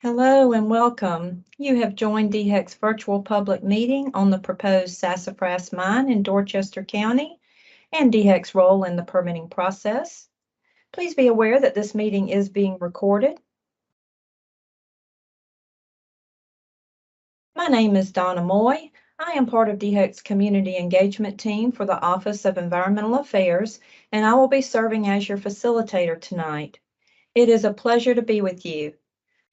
Hello and welcome. You have joined DHEC's virtual public meeting on the proposed Sassafras mine in Dorchester County and DHEC's role in the permitting process. Please be aware that this meeting is being recorded. My name is Donna Moy. I am part of DHEC's community engagement team for the Office of Environmental Affairs, and I will be serving as your facilitator tonight. It is a pleasure to be with you.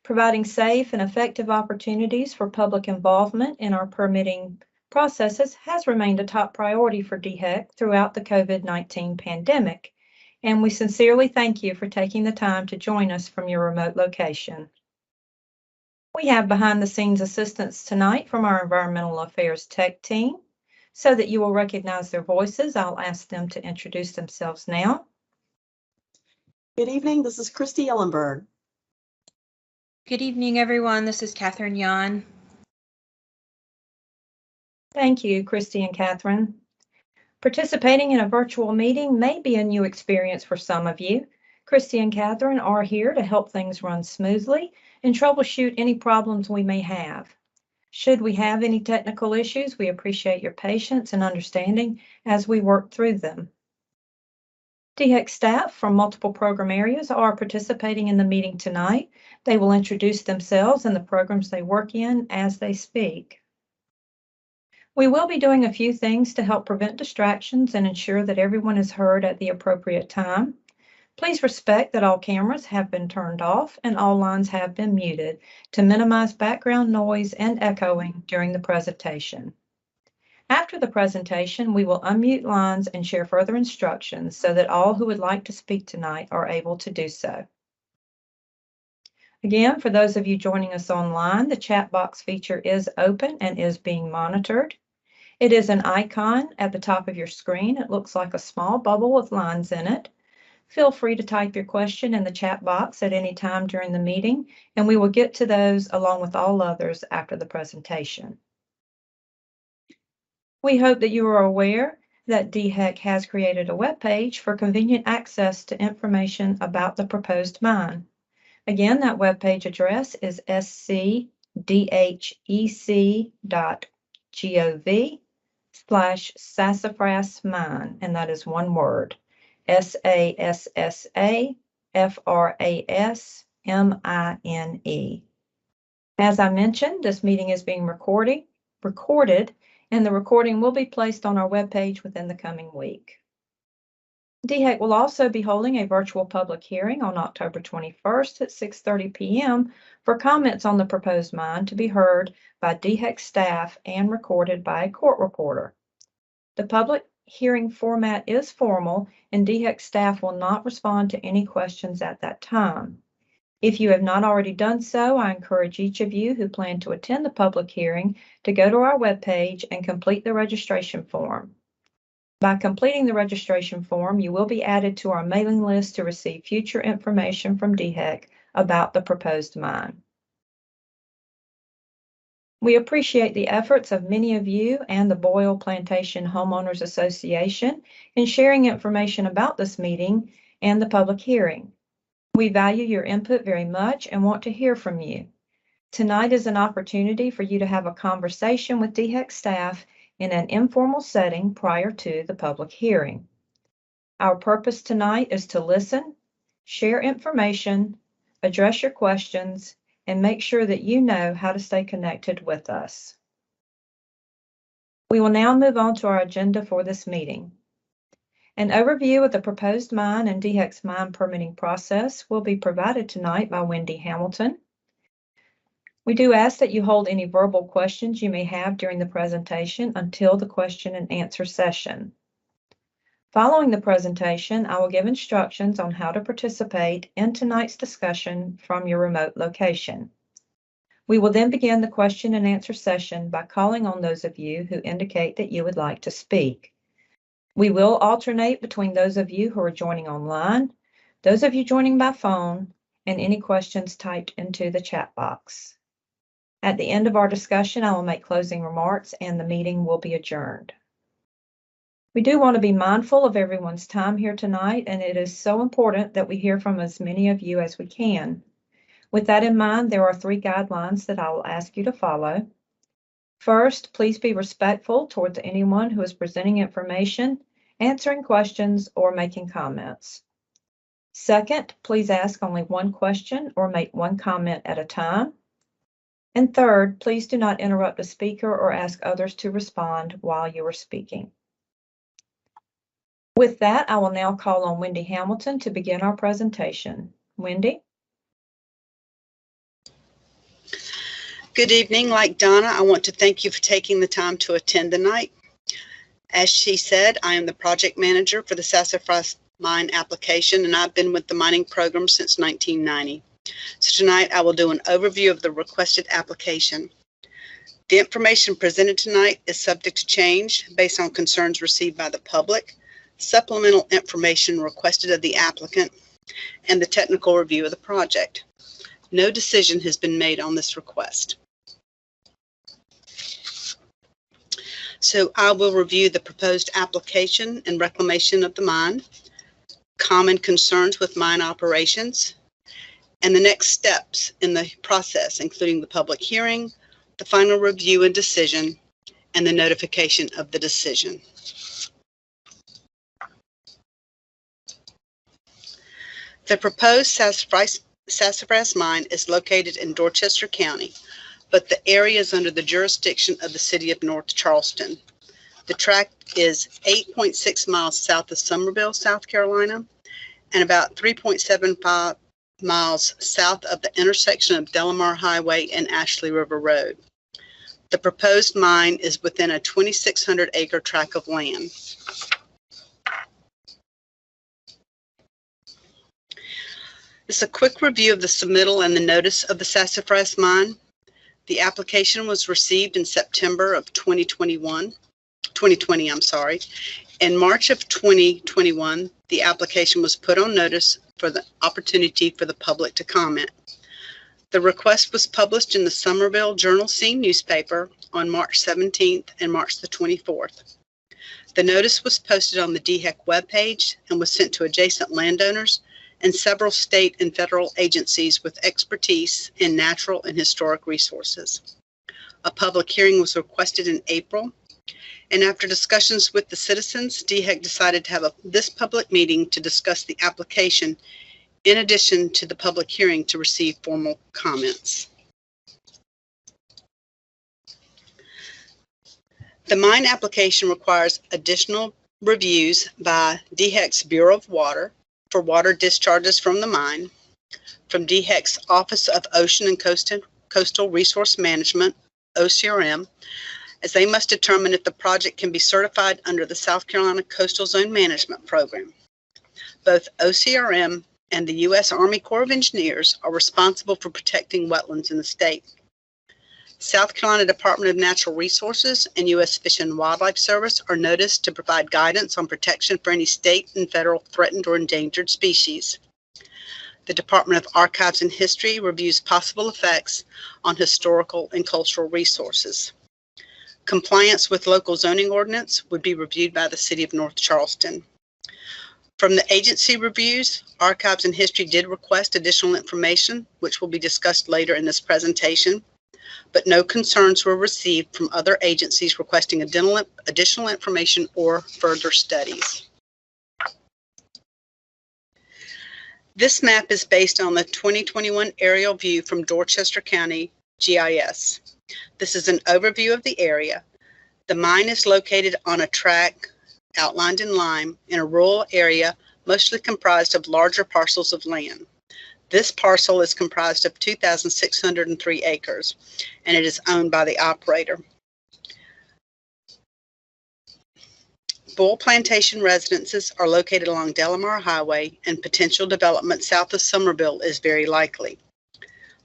Providing safe and effective opportunities for public involvement in our permitting processes has remained a top priority for DHEC throughout the COVID-19 pandemic, and we sincerely thank you for taking the time to join us from your remote location. We have behind-the-scenes assistance tonight from our Environmental Affairs Tech team. So that you will recognize their voices, I'll ask them to introduce themselves now. Good evening, this is Christy Ellenberg. Good evening, everyone. This is Catherine Yan. Thank you, Christy and Catherine. Participating in a virtual meeting may be a new experience for some of you. Christy and Catherine are here to help things run smoothly and troubleshoot any problems we may have. Should we have any technical issues, we appreciate your patience and understanding as we work through them. DHEC staff from multiple program areas are participating in the meeting tonight. They will introduce themselves and the programs they work in as they speak. We will be doing a few things to help prevent distractions and ensure that everyone is heard at the appropriate time. Please respect that all cameras have been turned off and all lines have been muted to minimize background noise and echoing during the presentation. After the presentation, we will unmute lines and share further instructions so that all who would like to speak tonight are able to do so. Again, for those of you joining us online, the chat box feature is open and is being monitored. It is an icon at the top of your screen. It looks like a small bubble with lines in it. Feel free to type your question in the chat box at any time during the meeting, and we will get to those along with all others after the presentation. We hope that you are aware that DHEC has created a web page for convenient access to information about the proposed mine. Again, that web page address is scdhec.gov/sassafras mine, and that is one word, SASSAFRASMINE. As I mentioned, this meeting is being recorded, and the recording will be placed on our webpage within the coming week. DHEC will also be holding a virtual public hearing on October 21st at 6:30 p.m. for comments on the proposed mine to be heard by DHEC staff and recorded by a court reporter. The public hearing format is formal, and DHEC staff will not respond to any questions at that time. If you have not already done so, I encourage each of you who plan to attend the public hearing to go to our webpage and complete the registration form. By completing the registration form, you will be added to our mailing list to receive future information from DHEC about the proposed mine. We appreciate the efforts of many of you and the Boyle Plantation Homeowners Association in sharing information about this meeting and the public hearing. We value your input very much and want to hear from you. Tonight is an opportunity for you to have a conversation with DHEC staff in an informal setting prior to the public hearing. Our purpose tonight is to listen, share information, address your questions, and make sure that you know how to stay connected with us. We will now move on to our agenda for this meeting. An overview of the proposed mine and DHEC's mine permitting process will be provided tonight by Wendy Hamilton. We do ask that you hold any verbal questions you may have during the presentation until the question and answer session. Following the presentation, I will give instructions on how to participate in tonight's discussion from your remote location. We will then begin the question and answer session by calling on those of you who indicate that you would like to speak. We will alternate between those of you who are joining online, those of you joining by phone, and any questions typed into the chat box. At the end of our discussion, I will make closing remarks and the meeting will be adjourned. We do want to be mindful of everyone's time here tonight, and it is so important that we hear from as many of you as we can. With that in mind, there are 3 guidelines that I will ask you to follow. First, please be respectful towards anyone who is presenting information, answering questions, or making comments. Second, please ask only one question or make one comment at a time. And third, please do not interrupt a speaker or ask others to respond while you are speaking. With that, I will now call on Wendy Hamilton to begin our presentation. Wendy? Good evening. Like Donna, I want to thank you for taking the time to attend tonight. As she said, I am the project manager for the Sassafras mine application, and I've been with the mining program since 1990. So tonight I will do an overview of the requested application. The information presented tonight is subject to change based on concerns received by the public, supplemental information requested of the applicant, and the technical review of the project. No decision has been made on this request. So I will review the proposed application and reclamation of the mine, common concerns with mine operations, and the next steps in the process, including the public hearing, the final review and decision, and the notification of the decision. The proposed Sassafras mine is located in Dorchester County, but the area is under the jurisdiction of the City of North Charleston. The tract is 8.6 miles south of Summerville, South Carolina, and about 3.75 miles south of the intersection of Delamar Highway and Ashley River Road. The proposed mine is within a 2,600-acre tract of land. This is a quick review of the submittal and the notice of the Sassafras mine. The application was received in September of 2020. In March of 2021, the application was put on notice for the opportunity for the public to comment. The request was published in the Summerville Journal-Scene newspaper on March 17th and March the 24th. The notice was posted on the DHEC webpage and was sent to adjacent landowners and several state and federal agencies with expertise in natural and historic resources. A public hearing was requested in April, and after discussions with the citizens, DHEC decided to have this public meeting to discuss the application in addition to the public hearing to receive formal comments. The mine application requires additional reviews by DHEC's Bureau of Water for water discharges from the mine, from DHEC's Office of Ocean and Coastal Resource Management, OCRM, as they must determine if the project can be certified under the South Carolina Coastal Zone Management Program. Both OCRM and the U.S. Army Corps of Engineers are responsible for protecting wetlands in the state. South Carolina Department of Natural Resources and U.S. Fish and Wildlife Service are noticed to provide guidance on protection for any state and federal threatened or endangered species. The Department of Archives and History reviews possible effects on historical and cultural resources. Compliance with local zoning ordinance would be reviewed by the City of North Charleston. From the agency reviews, Archives and History did request additional information, which will be discussed later in this presentation, but no concerns were received from other agencies requesting additional information or further studies. This map is based on the 2021 aerial view from Dorchester County GIS. This is an overview of the area. The mine is located on a tract outlined in lime in a rural area mostly comprised of larger parcels of land. This parcel is comprised of 2,603 acres, and it is owned by the operator. Bull Plantation residences are located along Delamar Highway, and potential development south of Summerville is very likely.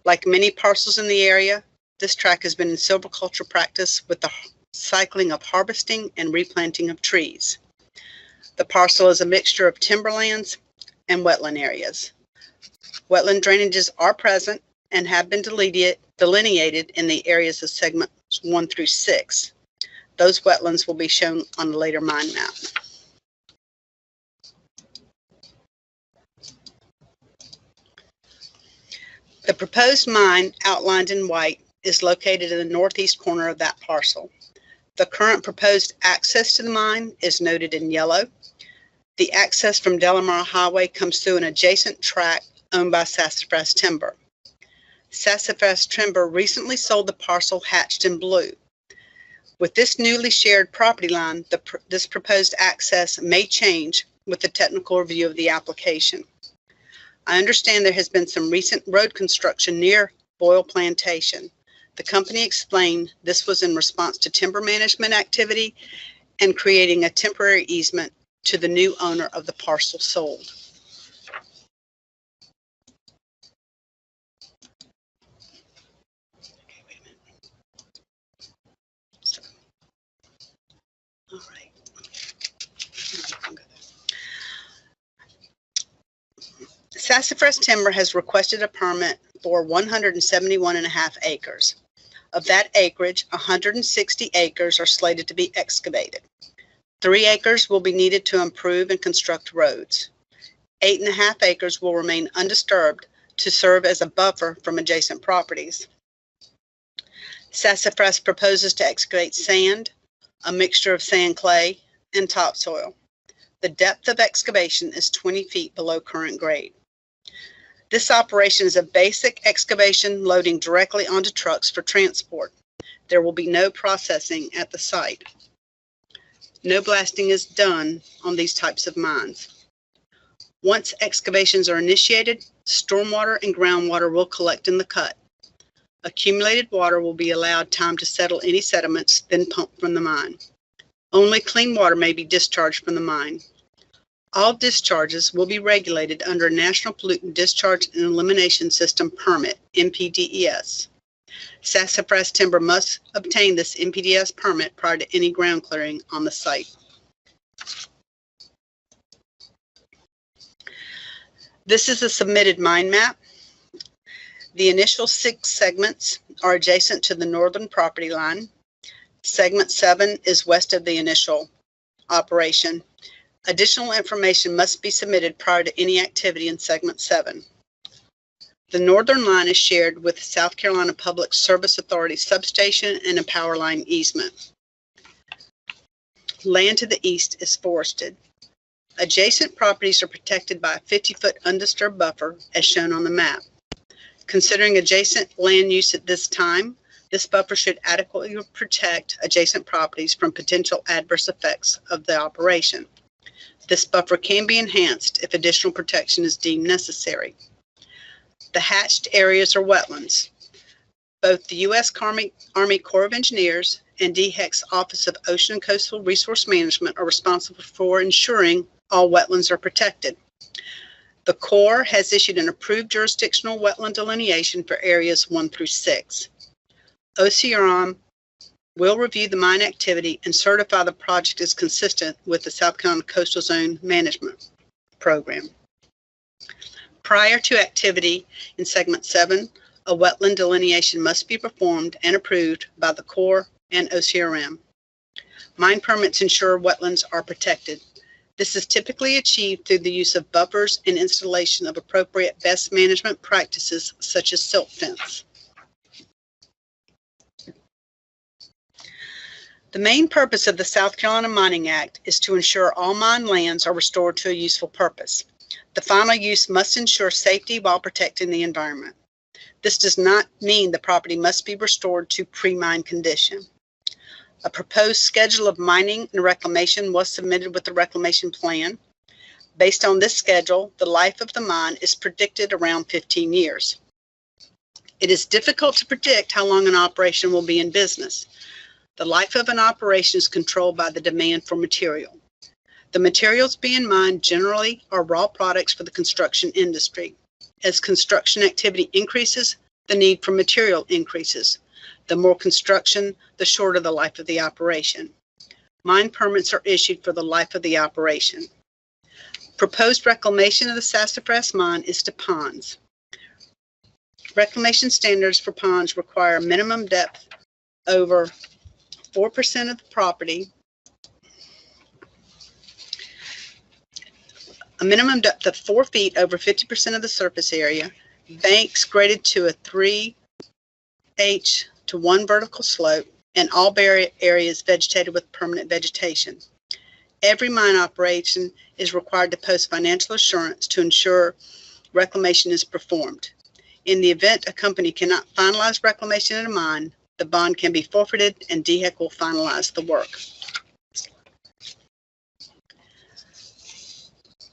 Like many parcels in the area, this tract has been in silviculture practice with the cycling of harvesting and replanting of trees. The parcel is a mixture of timberlands and wetland areas. Wetland drainages are present and have been delineated in the areas of segments 1 through 6. Those wetlands will be shown on the later mine map. The proposed mine, outlined in white, is located in the northeast corner of that parcel. The current proposed access to the mine is noted in yellow. The access from Delamar Highway comes through an adjacent tract owned by Sassafras Timber. Sassafras Timber recently sold the parcel hatched in blue. With this newly shared property line, this proposed access may change with the technical review of the application. I understand there has been some recent road construction near Boyle Plantation. The company explained this was in response to timber management activity and creating a temporary easement to the new owner of the parcel sold. All right. Sassafras Timber has requested a permit for 171.5 acres. Of that acreage, 160 acres are slated to be excavated. 3 acres will be needed to improve and construct roads. 8.5 acres will remain undisturbed to serve as a buffer from adjacent properties. Sassafras proposes to excavate sand, a mixture of sand clay, and topsoil. The depth of excavation is 20 feet below current grade. This operation is a basic excavation loading directly onto trucks for transport. There will be no processing at the site. No blasting is done on these types of mines. Once excavations are initiated, stormwater and groundwater will collect in the cut. Accumulated water will be allowed time to settle any sediments, then pumped from the mine. Only clean water may be discharged from the mine. All discharges will be regulated under a National Pollutant Discharge and Elimination System permit, NPDES. Sassafras Timber must obtain this NPDES permit prior to any ground clearing on the site. This is a submitted mine map. The initial 6 segments are adjacent to the northern property line. Segment 7 is west of the initial operation. Additional information must be submitted prior to any activity in Segment 7. The northern line is shared with South Carolina Public Service Authority substation and a power line easement. Land to the east is forested. Adjacent properties are protected by a 50-foot undisturbed buffer as shown on the map. Considering adjacent land use at this time, this buffer should adequately protect adjacent properties from potential adverse effects of the operation. This buffer can be enhanced if additional protection is deemed necessary. The hatched areas are wetlands. Both the U.S. Army Corps of Engineers and DHEC's Office of Ocean and Coastal Resource Management are responsible for ensuring all wetlands are protected. The Corps has issued an approved jurisdictional wetland delineation for areas 1 through 6. OCRM will review the mine activity and certify the project is consistent with the South Carolina Coastal Zone Management Program. Prior to activity in Segment 7, a wetland delineation must be performed and approved by the Corps and OCRM. Mine permits ensure wetlands are protected. This is typically achieved through the use of buffers and installation of appropriate best management practices such as silt fence. The main purpose of the South Carolina Mining Act is to ensure all mine lands are restored to a useful purpose. The final use must ensure safety while protecting the environment. This does not mean the property must be restored to pre-mine condition. A proposed schedule of mining and reclamation was submitted with the reclamation plan. Based on this schedule, the life of the mine is predicted around 15 years. It is difficult to predict how long an operation will be in business. The life of an operation is controlled by the demand for material. The materials being mined generally are raw products for the construction industry. As construction activity increases, the need for material increases. The more construction, the shorter the life of the operation. Mine permits are issued for the life of the operation. Proposed reclamation of the Sassafras mine is to ponds. Reclamation standards for ponds require a minimum depth over 4% of the property, a minimum depth of 4 feet over 50% of the surface area, banks graded to a 3H to 1 vertical slope, and all bare areas vegetated with permanent vegetation. Every mine operation is required to post financial assurance to ensure reclamation is performed. In the event a company cannot finalize reclamation at a mine, the bond can be forfeited and DHEC will finalize the work.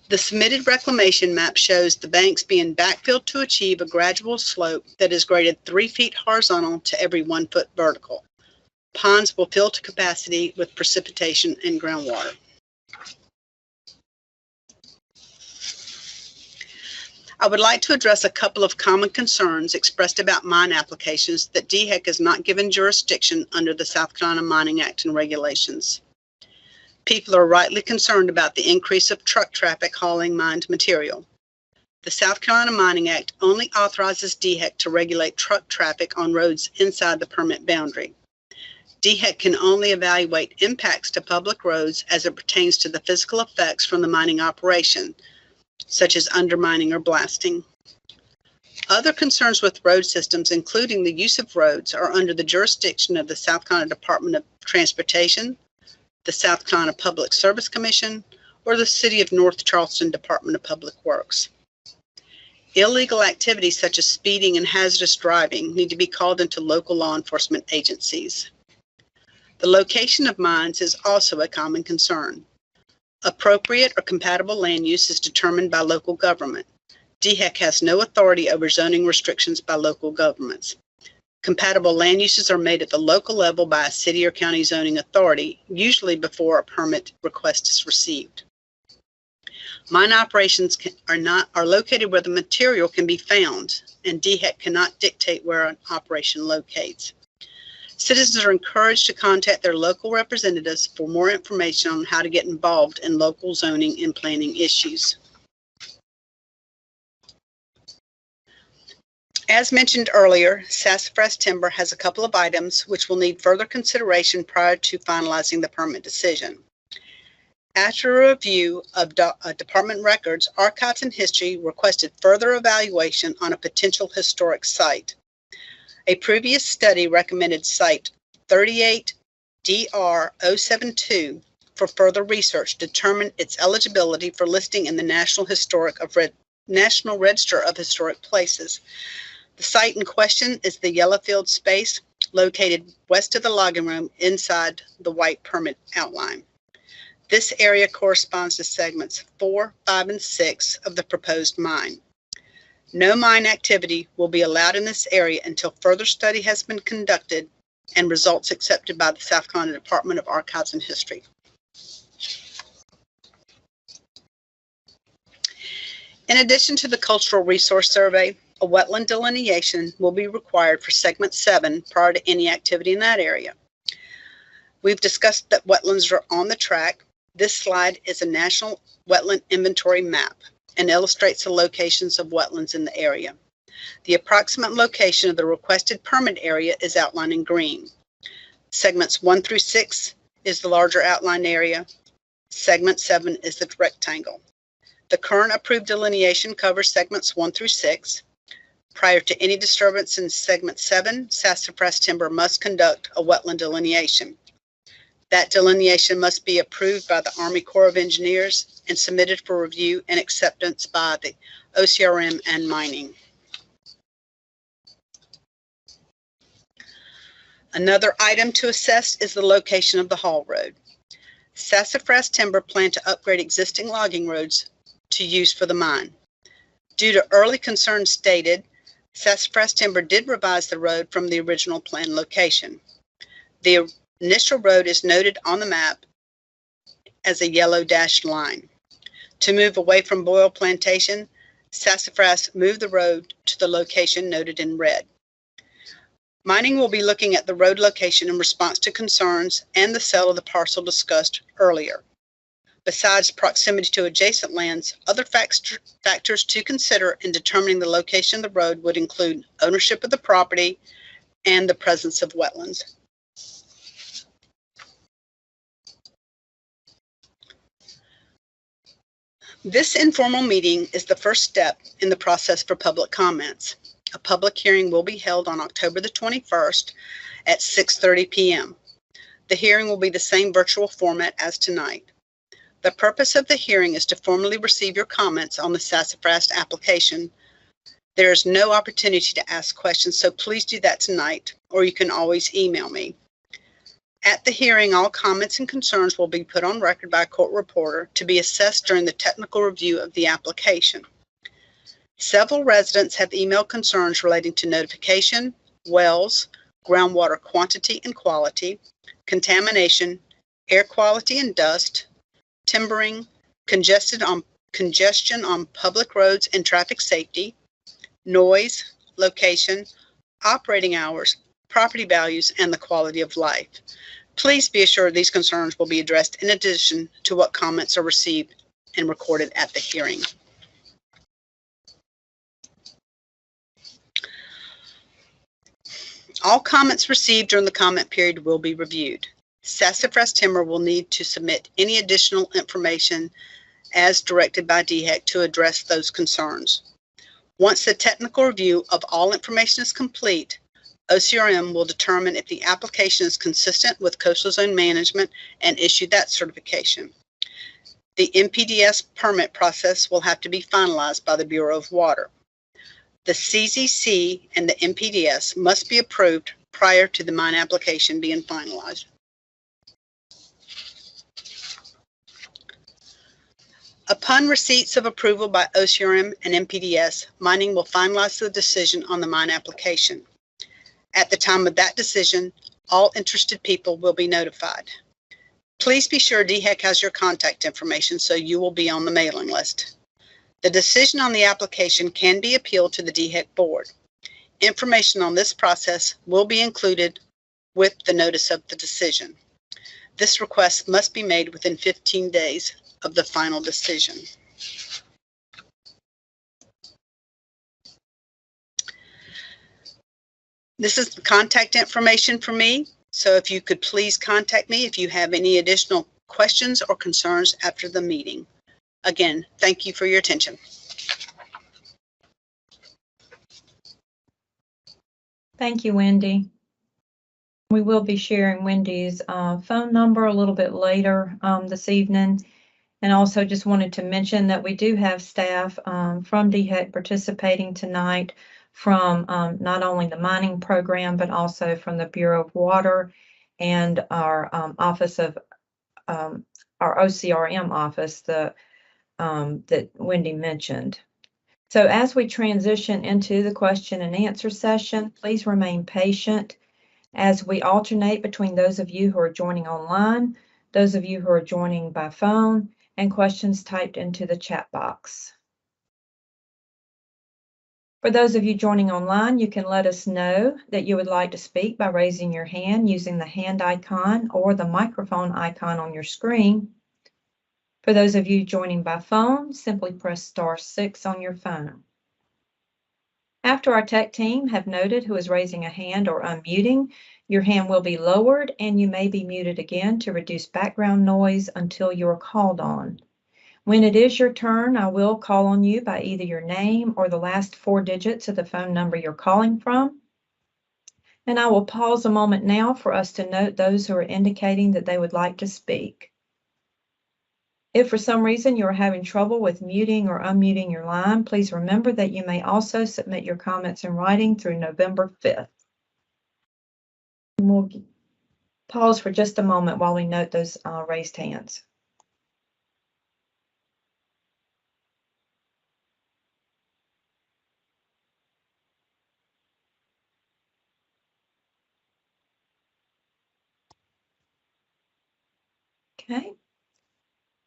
The submitted reclamation map shows the banks being backfilled to achieve a gradual slope that is graded 3 feet horizontal to every 1 foot vertical. Ponds will fill to capacity with precipitation and groundwater. I would like to address a couple of common concerns expressed about mine applications that DHEC is not given jurisdiction under the South Carolina Mining Act and regulations. People are rightly concerned about the increase of truck traffic hauling mined material. The South Carolina Mining Act only authorizes DHEC to regulate truck traffic on roads inside the permit boundary. DHEC can only evaluate impacts to public roads as it pertains to the physical effects from the mining operation, such as undermining or blasting. Other concerns with road systems, including the use of roads, are under the jurisdiction of the South Carolina Department of Transportation, the South Carolina Public Service Commission, or the City of North Charleston Department of Public Works. Illegal activities such as speeding and hazardous driving need to be called into local law enforcement agencies. The location of mines is also a common concern. Appropriate or compatible land use is determined by local government. DHEC has no authority over zoning restrictions by local governments. Compatible land uses are made at the local level by a city or county zoning authority, usually before a permit request is received. Mine operations are located where the material can be found, and DHEC cannot dictate where an operation locates. Citizens are encouraged to contact their local representatives for more information on how to get involved in local zoning and planning issues. As mentioned earlier, Sassafras Timber has a couple of items which will need further consideration prior to finalizing the permit decision. After a review of department records, Archives and History requested further evaluation on a potential historic site. A previous study recommended Site 38DR072 for further research to determine its eligibility for listing in the National Register of Historic Places. The site in question is the Yellowfield space located west of the logging room inside the white permit outline. This area corresponds to segments 4, 5, and 6 of the proposed mine. No mine activity will be allowed in this area until further study has been conducted and results accepted by the South Carolina Department of Archives and History. In addition to the Cultural Resource Survey, a wetland delineation will be required for Segment 7 prior to any activity in that area. We've discussed that wetlands are on the track. This slide is a National Wetland Inventory map and illustrates the locations of wetlands in the area. The approximate location of the requested permit area is outlined in green. Segments 1 through 6 is the larger outline area. Segment 7 is the rectangle. The current approved delineation covers segments 1 through 6. Prior to any disturbance in Segment 7, Sassafras Timber must conduct a wetland delineation. That delineation must be approved by the Army Corps of Engineers and submitted for review and acceptance by the OCRM and mining. Another item to assess is the location of the haul road. Sassafras Timber planned to upgrade existing logging roads to use for the mine. Due to early concerns stated, Sassafras Timber did revise the road from the original planned location. The initial road is noted on the map as a yellow dashed line. To move away from Boyle Plantation, Sassafras moved the road to the location noted in red. Mining will be looking at the road location in response to concerns and the sale of the parcel discussed earlier. Besides proximity to adjacent lands, other factors to consider in determining the location of the road would include ownership of the property and the presence of wetlands. This informal meeting is the first step in the process for public comments. A public hearing will be held on October the 21st at 6:30 p.m. The hearing will be the same virtual format as tonight. The purpose of the hearing is to formally receive your comments on the Sassafras application. There is no opportunity to ask questions, so please do that tonight, or you can always email me. At the hearing, all comments and concerns will be put on record by a court reporter to be assessed during the technical review of the application. Several residents have emailed concerns relating to notification, wells, groundwater quantity and quality, contamination, air quality and dust, timbering, congestion on public roads and traffic safety, noise, location, operating hours, property values, and the quality of life. Please be assured these concerns will be addressed in addition to what comments are received and recorded at the hearing. All comments received during the comment period will be reviewed. Sassafras Timber will need to submit any additional information as directed by DHEC to address those concerns. Once the technical review of all information is complete, OCRM will determine if the application is consistent with coastal zone management and issue that certification. The NPDES permit process will have to be finalized by the Bureau of Water. The CZC and the NPDES must be approved prior to the mine application being finalized. Upon receipts of approval by OCRM and NPDES, mining will finalize the decision on the mine application. At the time of that decision, all interested people will be notified. Please be sure DHEC has your contact information so you will be on the mailing list. The decision on the application can be appealed to the DHEC board. Information on this process will be included with the notice of the decision. This request must be made within 15 days of the final decision. This is the contact information for me, so if you could please contact me if you have any additional questions or concerns after the meeting. Again, thank you for your attention. Thank you, Wendy. We will be sharing Wendy's phone number a little bit later this evening. And also just wanted to mention that we do have staff from DHEC participating tonight from not only the mining program, but also from the Bureau of Water and our office of our OCRM office that Wendy mentioned. So as we transition into the question and answer session, please remain patient as we alternate between those of you who are joining online, those of you who are joining by phone, and questions typed into the chat box. For those of you joining online, you can let us know that you would like to speak by raising your hand using the hand icon or the microphone icon on your screen. For those of you joining by phone, simply press *6 on your phone. After our tech team have noted who is raising a hand or unmuting, your hand will be lowered and you may be muted again to reduce background noise until you are called on. When it is your turn, I will call on you by either your name or the last 4 digits of the phone number you're calling from. And I will pause a moment now for us to note those who are indicating that they would like to speak. If for some reason you are having trouble with muting or unmuting your line, please remember that you may also submit your comments in writing through November 5th. We'll pause for just a moment while we note those raised hands. Okay.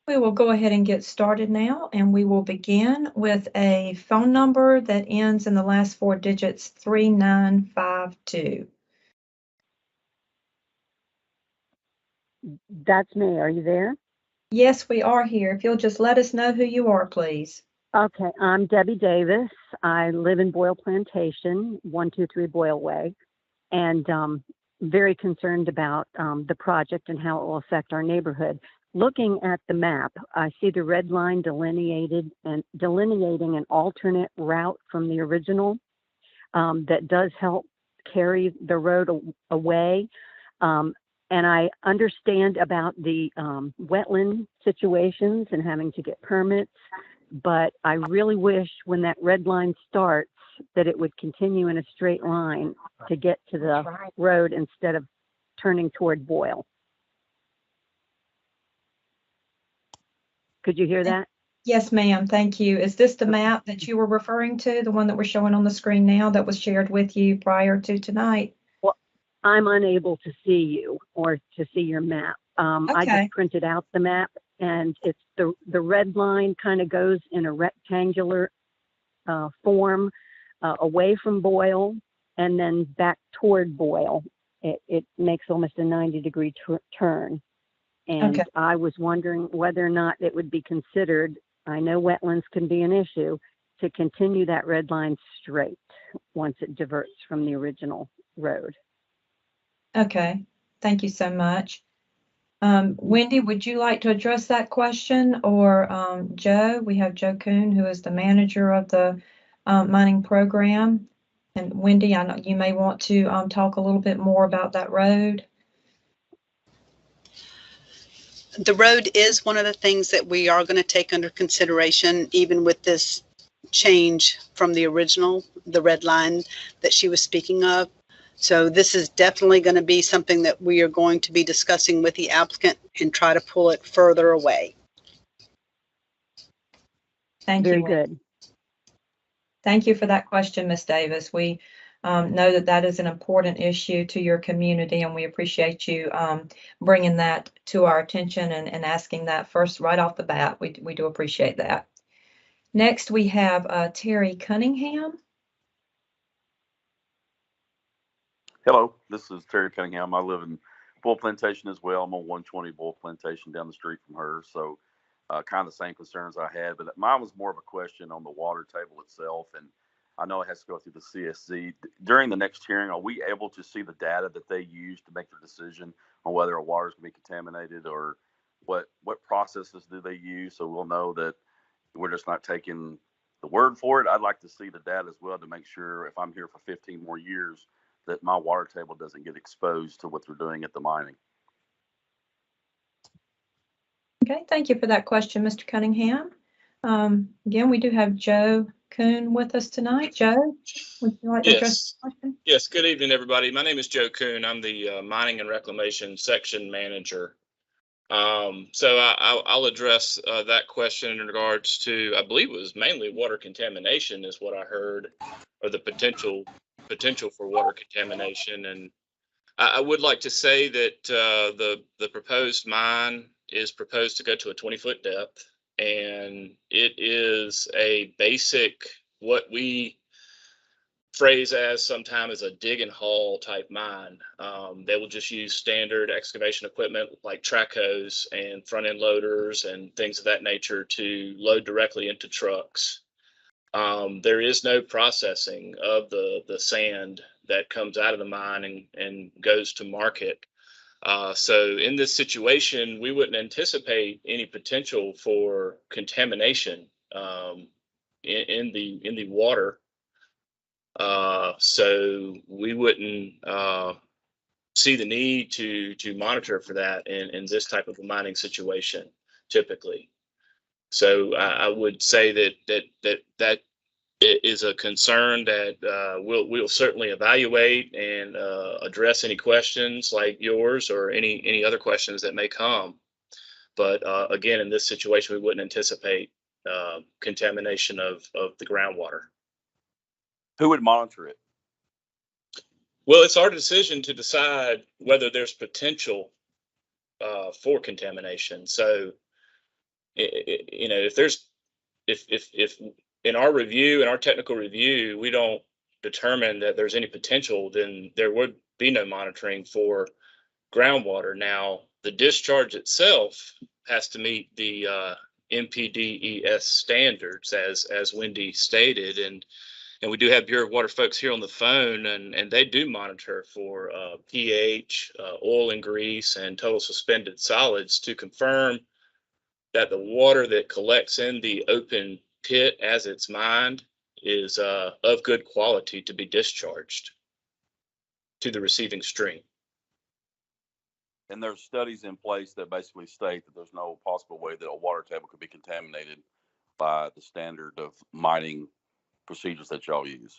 We will go ahead and get started now, and we will begin with a phone number that ends in the last 4 digits 3952. That's me. Are you there? Yes, we are here. If you'll just let us know who you are, please. Okay, I'm Debbie Davis. I live in Boyle Plantation, 123 Boyle Way, and very concerned about the project and how it will affect our neighborhood. looking at the map, I see the red line delineating an alternate route from the original that does help carry the road away. And I understand about the wetland situations and having to get permits, but I really wish when that red line starts that it would continue in a straight line to get to the road instead of turning toward Boyle. Could you hear that? Yes, ma'am. Thank you. Is this the map that you were referring to, the one that we're showing on the screen now that was shared with you prior to tonight? Well, I'm unable to see you or to see your map. I Okay. just printed out the map, and it's the red line kind of goes in a rectangular form away from Boyle and then back toward Boyle. It makes almost a 90-degree turn. And Okay. I was wondering whether or not it would be considered, I know wetlands can be an issue, to continue that red line straight once it diverts from the original road. Okay. Thank you so much. Wendy, would you like to address that question, or Joe? We have Joe Kuhn, who is the manager of the mining program. And Wendy, I know you may want to talk a little bit more about that road. The road is one of the things that we are going to take under consideration, even with this change from the original, the red line that she was speaking of. So this is definitely going to be something that we are going to be discussing with the applicant and try to pull it further away. Thank you. Very good. Thank you for that question, Ms. Davis. We know that that is an important issue to your community, and we appreciate you bringing that to our attention and asking that first right off the bat. We do appreciate that. Next, we have Terry Cunningham. Hello, this is Terry Cunningham. I live in Bull Plantation as well. I'm on 120 Bull Plantation down the street from her. So kind of the same concerns I had, but mine was more of a question on the water table itself. And I know it has to go through the CSC. During the next hearing, are we able to see the data that they use to make their decision on whether a water is going to be contaminated, or what processes do they use, so we'll know that we're just not taking the word for it? I'd like to see the data as well to make sure if I'm here for 15 more years that my water table doesn't get exposed to what they're doing at the mining. Okay, thank you for that question, Mr. Cunningham. Again, we do have Joe Kuhn with us tonight. Joe, would you like to address the question? Yes, good evening, everybody. My name is Joe Kuhn. I'm the Mining and Reclamation Section Manager. So I'll address that question in regards to, I believe it was mainly water contamination is what I heard, or the potential for water contamination. And I would like to say that the proposed mine is proposed to go to a 20-foot depth, and it is a basic, what we phrase as sometimes a dig and haul type mine. They will just use standard excavation equipment like track hoes and front end loaders and things of that nature to load directly into trucks. There is no processing of the sand that comes out of the mine and goes to market. So in this situation, we wouldn't anticipate any potential for contamination in the water. So we wouldn't see the need to monitor for that in this type of a mining situation typically. So I would say that is a concern that we'll certainly evaluate and address any questions like yours or any other questions that may come. But again, in this situation, we wouldn't anticipate contamination of the groundwater. Who would monitor it? Well, it's our decision to decide whether there's potential for contamination. So, you know, if in our review, in our technical review, we don't determine that there's any potential, then there would be no monitoring for groundwater. Now, the discharge itself has to meet the MPDES standards, as Wendy stated, and And we do have Bureau of Water folks here on the phone, and they do monitor for pH, oil and grease, and total suspended solids to confirm that the water that collects in the open pit as it's mined is of good quality to be discharged to the receiving stream. And there's studies in place that basically state that there's no possible way that a water table could be contaminated by the standard of mining procedures that y'all use.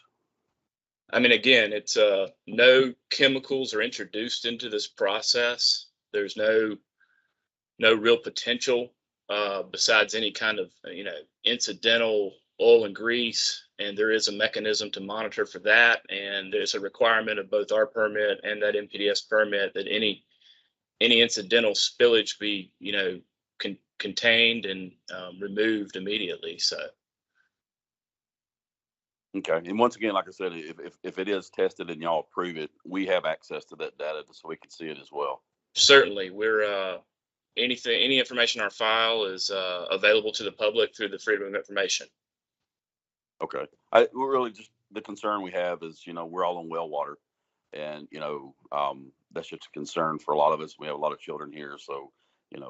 I mean, again, it's no chemicals are introduced into this process. There's no real potential besides any kind of incidental oil and grease, and there is a mechanism to monitor for that. And there's a requirement of both our permit and that MPDS permit that any incidental spillage be contained and removed immediately. So. Okay. And once again, like I said, if it is tested and y'all approve it, we have access to that data so we can see it as well. Certainly. We're any information in our file is available to the public through the Freedom of Information. Okay. We're really just, the concern we have is, we're all on well water, and, that's just a concern for a lot of us. We have a lot of children here. So,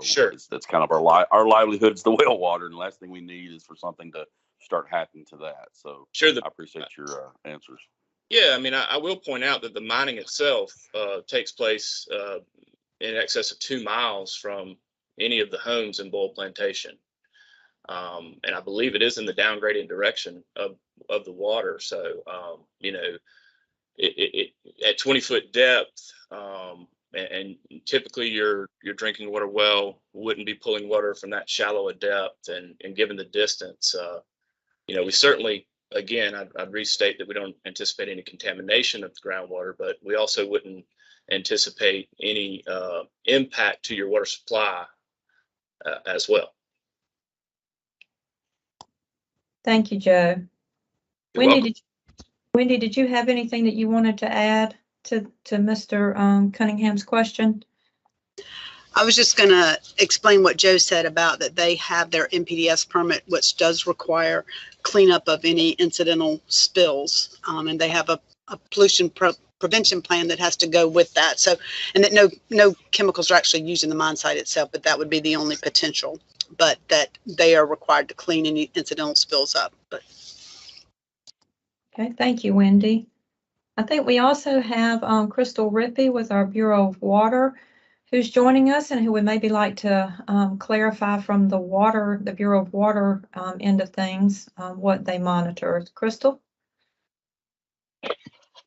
Sure. That's kind of our livelihood is the well water. And the last thing we need is for something to start happening to that. So sure, I appreciate your answers. Yeah. I mean, I will point out that the mining itself takes place in excess of 2 miles from any of the homes in Bull Plantation. And I believe it is in the downgrading direction of the water. So, it at 20-foot depth, and typically your drinking water well wouldn't be pulling water from that shallow a depth, and given the distance, we certainly, again, I'd restate that we don't anticipate any contamination of the groundwater, but we also wouldn't anticipate any impact to your water supply as well. Thank you, Joe. You're welcome. Wendy, did you have anything that you wanted to add to Mr. Cunningham's question? I was just going to explain what Joe said about that they have their MPDS permit, which does require cleanup of any incidental spills, and they have a pollution prevention plan that has to go with that. So, and that no chemicals are actually used in the mine site itself, but that would be the only potential. But that they are required to clean any incidental spills up. But okay, thank you, Wendy. I think we also have Crystal Rippey with our Bureau of Water, who's joining us and who would maybe like to clarify from the Bureau of Water end of things, what they monitor. Crystal?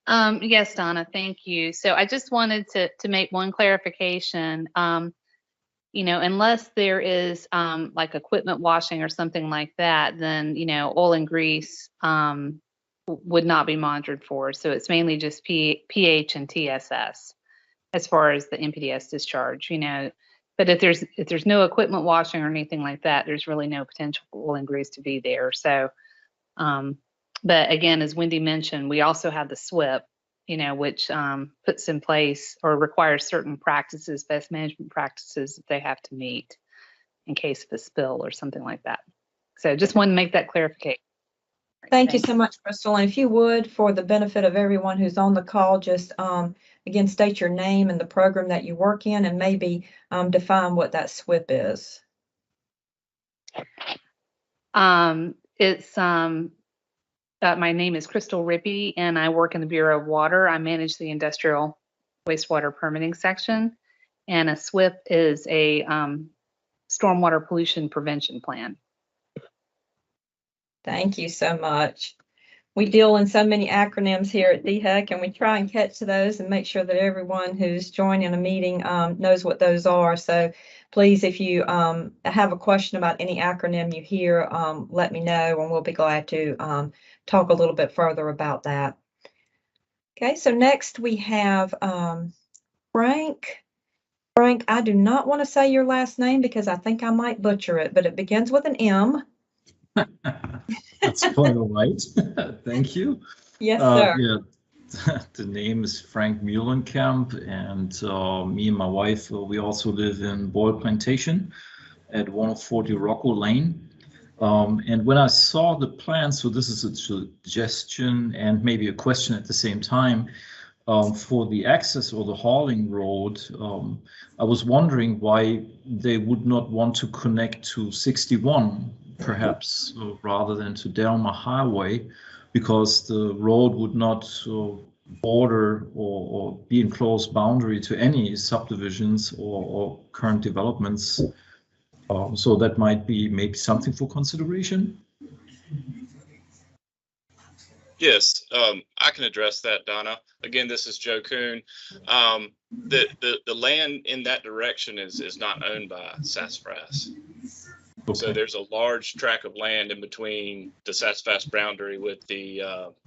Yes, Donna, thank you. So I just wanted to make one clarification. Unless there is like equipment washing or something like that, then, oil and grease would not be monitored for. So it's mainly just pH and TSS as far as the MPDS discharge, But if there's no equipment washing or anything like that, there's really no potential for oil and grease to be there. So, but again, as Wendy mentioned, we also have the SWIP, which puts in place or requires certain practices, best management practices that they have to meet in case of a spill or something like that. So just wanted to make that clarification. Thank you so much, Crystal. And if you would, for the benefit of everyone who's on the call, just again, state your name and the program that you work in, and maybe define what that SWIP is. My name is Crystal Rippey, and I work in the Bureau of Water. I manage the industrial wastewater permitting section, and a SWIP is a stormwater pollution prevention plan. Thank you so much. We deal in so many acronyms here at DHEC, and we try and catch those and make sure that everyone who's joining a meeting knows what those are. So please, if you have a question about any acronym you hear, let me know, and we'll be glad to talk a little bit further about that. Okay, so next we have Frank. Frank, I do not want to say your last name because I think I might butcher it, but it begins with an M. That's quite all right. Thank you. Yes, sir. Yeah, the name is Frank Muhlenkamp, and me and my wife, we also live in Boyle Plantation at 140 Rocco Lane. And when I saw the plan, so this is a suggestion and maybe a question at the same time, for the access or the hauling road, I was wondering why they would not want to connect to 61, perhaps, rather than to Delma Highway, because the road would not border or be in close boundary to any subdivisions or current developments. So that might be maybe something for consideration. Yes, I can address that, Donna. Again, this is Joe Kuhn. The land in that direction is not owned by Sassafras. Okay. So there's a large tract of land in between the Sassafras boundary with the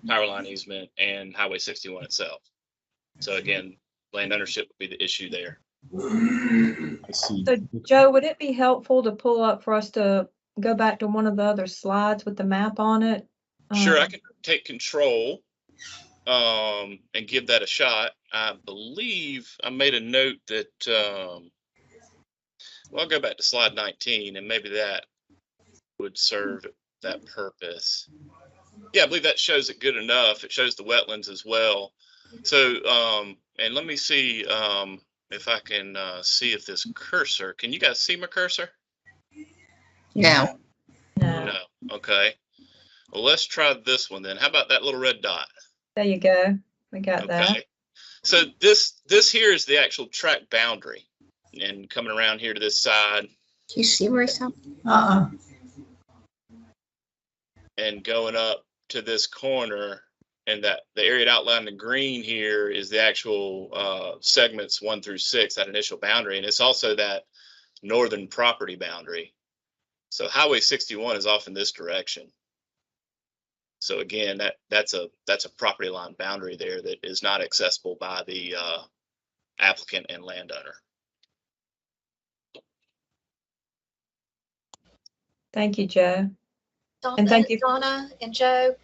power line easement and Highway 61 itself. So again, land ownership would be the issue there. I see. So, Joe, would it be helpful to pull up for us to go back to one of the other slides with the map on it? Sure, I can take control and give that a shot. I believe I made a note that, well, I'll go back to slide 19 and maybe that would serve that purpose. Yeah, I believe that shows it good enough. It shows the wetlands as well. So, and let me see if I can see if this cursor, can you guys see my cursor? No. No. Okay. Well, let's try this one then. How about that little red dot? There you go. We got that. So this here is the actual tract boundary, and coming around here to this side. Do you see where it's at? And going up to this corner, and that the area outlined in green here is the actual segments 1 through 6, that initial boundary, and it's also that northern property boundary. So Highway 61 is off in this direction. So again, that's a property line boundary there that is not accessible by the applicant and landowner. Thank you, Joe. Donna, And thank you. Donna and Joe,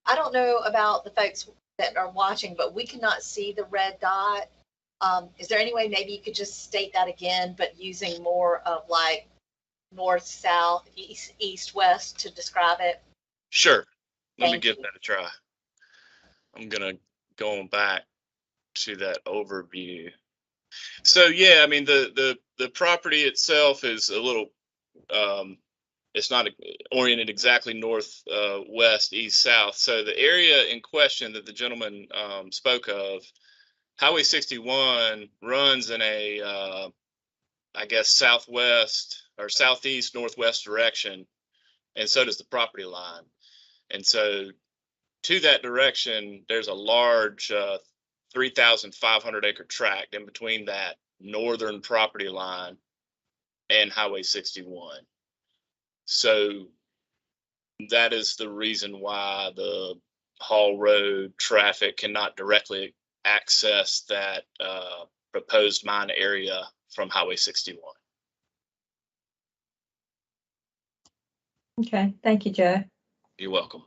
I don't know about the folks that are watching, but we cannot see the red dot. Is there any way maybe you could just state that again, but using more of like north, south, east, west to describe it? Sure. Let me Thank give you. that a try. I'm gonna go back to that overview. So yeah, I mean the property itself is a little it's not oriented exactly north, west, east, south. So the area in question that the gentleman spoke of, Highway 61 runs in a I guess southwest or southeast northwest direction, and so does the property line. And so to that direction, there's a large 3,500 acre tract in between that northern property line and Highway 61. So that is the reason why the Hall Road traffic cannot directly access that proposed mine area from Highway 61. Okay, thank you, Joe. You're welcome.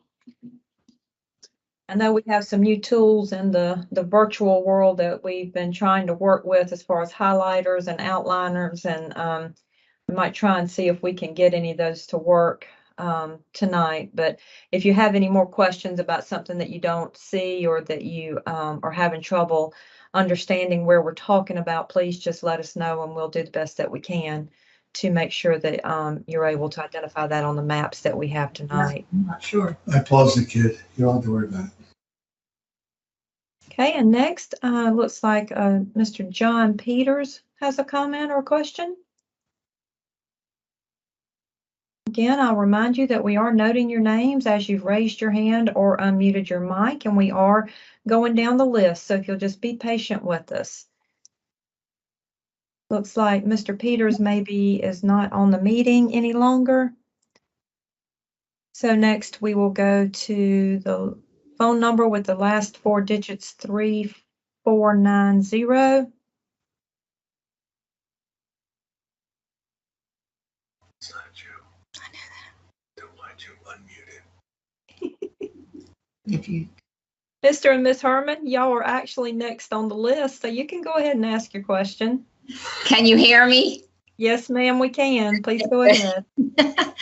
I know we have some new tools in the virtual world that we've been trying to work with as far as highlighters and outliners, and we might try and see if we can get any of those to work tonight. But if you have any more questions about something that you don't see or that you are having trouble understanding where we're talking about, please just let us know and we'll do the best that we can to make sure that you're able to identify that on the maps that we have tonight. I'm not sure. I paused the kid. You don't have to worry about it. Okay, and next looks like Mr. John Peters has a comment or a question. Again, I'll remind you that we are noting your names as you've raised your hand or unmuted your mic, and we are going down the list, so if you'll just be patient with us. Looks like Mr. Peters maybe is not on the meeting any longer. So next we will go to the phone number with the last 4 digits, 3490. It's not you. I know that. Don't want you unmuted. If you. Mr. and Ms. Herman, y'all are actually next on the list, so you can go ahead and ask your question. Can you hear me? Yes, ma'am, we can. Please go ahead. I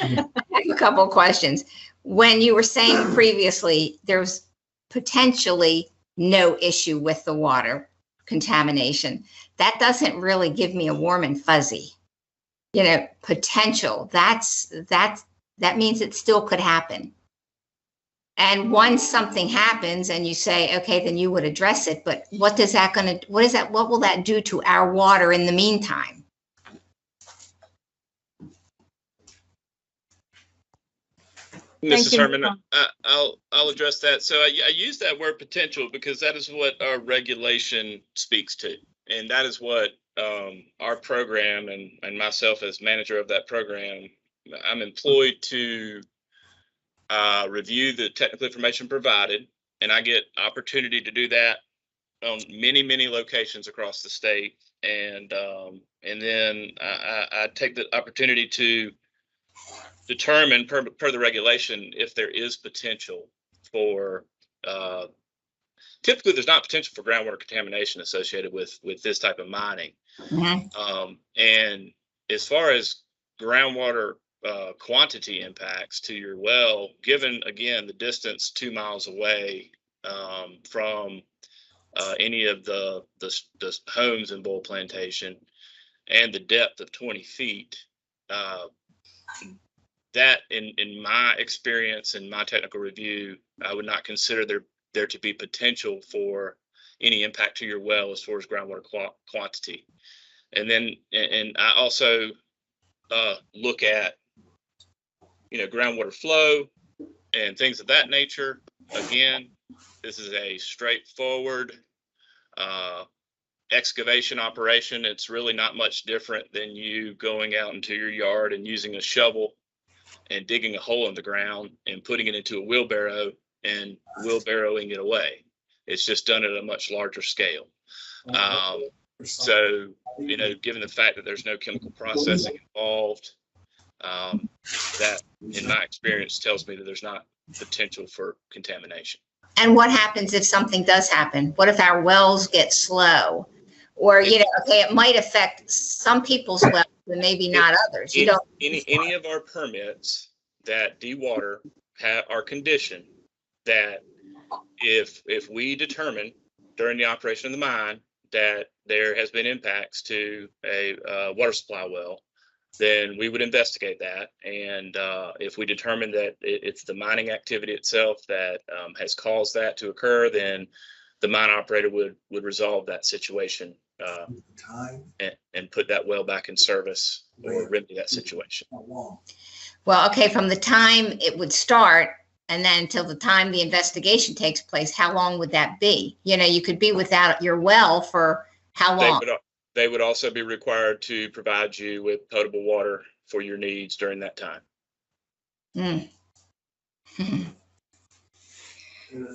have a couple of questions. When you were saying previously there's potentially no issue with the water contamination, that doesn't really give me a warm and fuzzy. Potential. That means it still could happen. And once something happens and you say, okay, then you would address it. But what will that do to our water in the meantime? Mrs. Herman, I'll address that. So I use that word potential because that is what our regulation speaks to. And that is what our program and myself as manager of that program, I'm employed to review the technical information provided. And I get opportunity to do that on many locations across the state. And then I take the opportunity to determine per the regulation if there is potential for typically there's not potential for groundwater contamination associated with this type of mining. And as far as groundwater quantity impacts to your well, given again the distance 2 miles away from any of the homes in Bull Plantation and the depth of 20 feet, that in my experience and my technical review, I would not consider there to be potential for any impact to your well as far as groundwater quantity. And then I also look at groundwater flow and things of that nature. Again, this is a straightforward excavation operation. It's really not much different than you going out into your yard and using a shovel and digging a hole in the ground and putting it into a wheelbarrow and wheelbarrowing it away. It's just done at a much larger scale. So, given the fact that there's no chemical processing involved, that in my experience tells me that there's not potential for contamination. And what happens if something does happen? What if our wells get slow? Or, it might affect some people's wells, but maybe not others. Any of our permits that dewater are conditioned that if we determine during the operation of the mine that there has been impacts to a water supply well, then we would investigate that. And if we determine that it's the mining activity itself that has caused that to occur, then the mine operator would resolve that situation and put that well back in service or remedy that situation. Well, okay, from the time it would start and then until the time the investigation takes place, how long would that be? You could be without your well for how long? They would also be required to provide you with potable water for your needs during that time.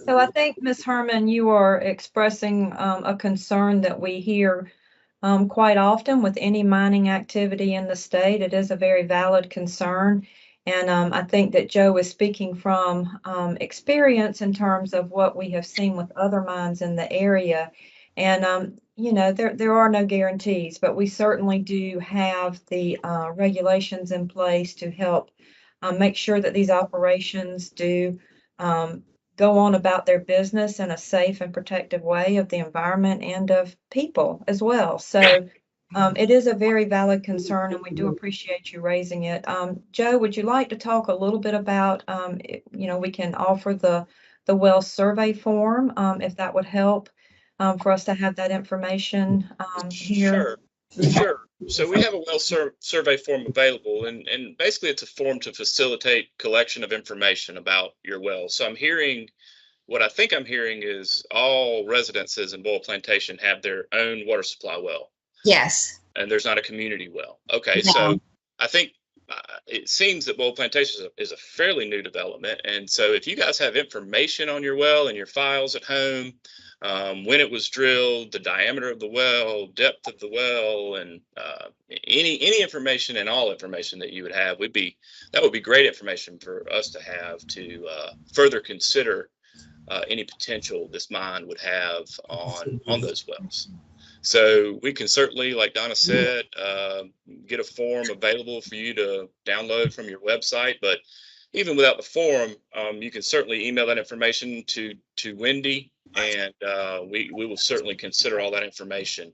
So I think, Ms. Herman, you are expressing a concern that we hear quite often with any mining activity in the state. It is a very valid concern. And I think that Joe is speaking from experience in terms of what we have seen with other mines in the area. And, there are no guarantees, but we certainly do have the regulations in place to help make sure that these operations do go on about their business in a safe and protective way of the environment and of people as well. So it is a very valid concern, and we do appreciate you raising it. Joe, would you like to talk a little bit about, we can offer the well survey form, if that would help for us to have that information here? Sure. So we have a well survey form available, and basically it's a form to facilitate collection of information about your well. So what I think I'm hearing is all residences in Bull Plantation have their own water supply well. Yes. And there's not a community well. Okay, No. so I think it seems that Bull Plantation is a fairly new development. And so if you guys have information on your well and your files at home, when it was drilled, the diameter of the well, depth of the well, and any information and all information that you would have that would be great information for us to have to further consider any potential this mine would have on those wells. So we can certainly, like Donna said, get a form available for you to download from your website. But even without the form, you can certainly email that information to Wendy, and we will certainly consider all that information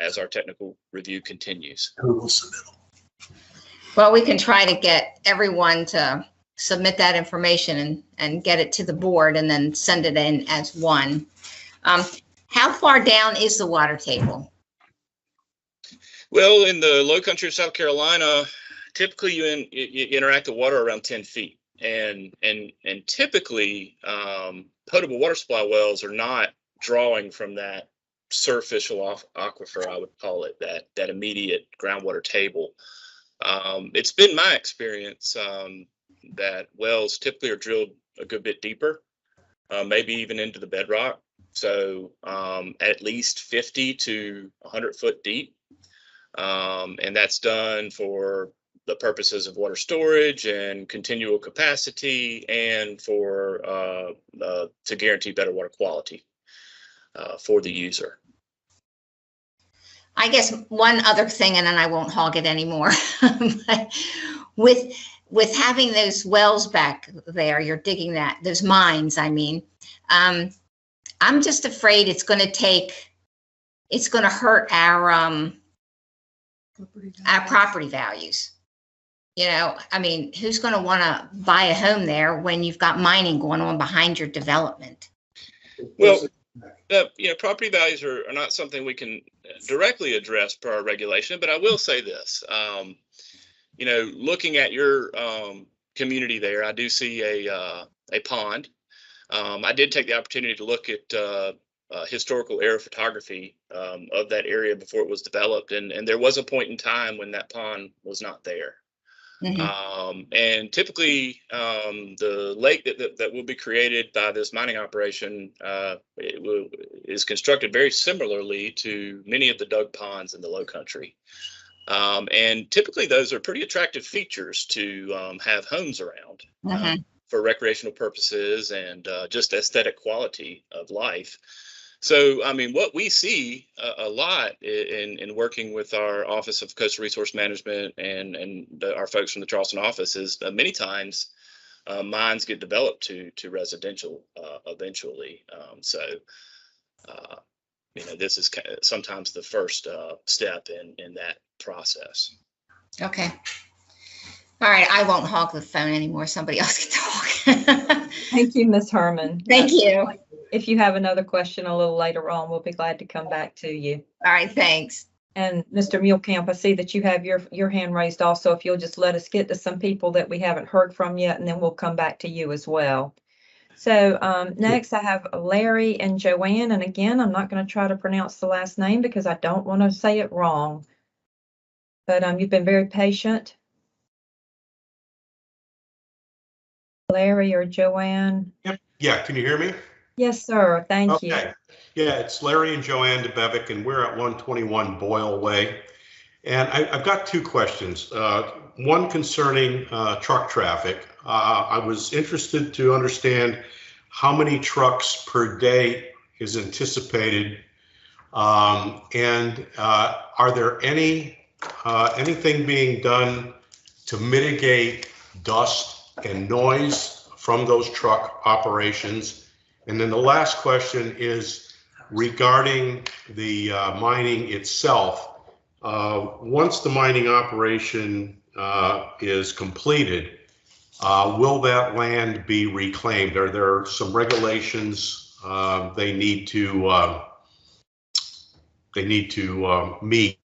as our technical review continues. Well, we can try to get everyone to submit that information and get it to the board and then send it in as one. How far down is the water table? Well, in the low country of South Carolina, typically you interact the water around 10 feet. And typically potable water supply wells are not drawing from that superficial aquifer, I would call it, that immediate groundwater table. It's been my experience that wells typically are drilled a good bit deeper, maybe even into the bedrock. So at least 50 to 100 foot deep. And that's done for the purposes of water storage and continual capacity, and for to guarantee better water quality for the user. I guess one other thing, and then I won't hog it anymore. But with having those wells back there, you're digging those mines, I mean, I'm just afraid it's going to hurt our property values. You know, I mean, who's going to want to buy a home there when you've got mining going on behind your development? Well, property values are not something we can directly address per our regulation, but I will say this, looking at your community there, I do see a pond. I did take the opportunity to look at historical aerophotography of that area before it was developed, and there was a point in time when that pond was not there. Mm-hmm. And typically the lake that will be created by this mining operation is constructed very similarly to many of the dug ponds in the low country. And typically those are pretty attractive features to have homes around. Mm-hmm. For recreational purposes and just aesthetic quality of life. So, I mean, what we see a lot in working with our Office of Coastal Resource Management and our folks from the Charleston office is many times mines get developed to residential eventually. This is sometimes the first step in that process. Okay. All right, I won't hog the phone anymore. Somebody else can talk. Thank you, Ms. Herman. Thank you. If you have another question a little later on, we'll be glad to come back to you. All right, thanks. And Mr. Muehlkamp, I see that you have your hand raised also. If you'll just let us get to some people that we haven't heard from yet, and then we'll come back to you as well. So next I have Larry and Joanne. And again, I'm not going to try to pronounce the last name because I don't want to say it wrong. But you've been very patient. Larry or Joanne? Yep. Yeah, can you hear me? Yes, sir. Thank you. Okay. Yeah, it's Larry and Joanne DeBevick, and we're at 121 Boyle Way. And I've got two questions. One concerning truck traffic. I was interested to understand how many trucks per day is anticipated, and are there anything being done to mitigate dust and noise from those truck operations? And then the last question is regarding the mining itself. Once the mining operation is completed, will that land be reclaimed? Are there some regulations they need to meet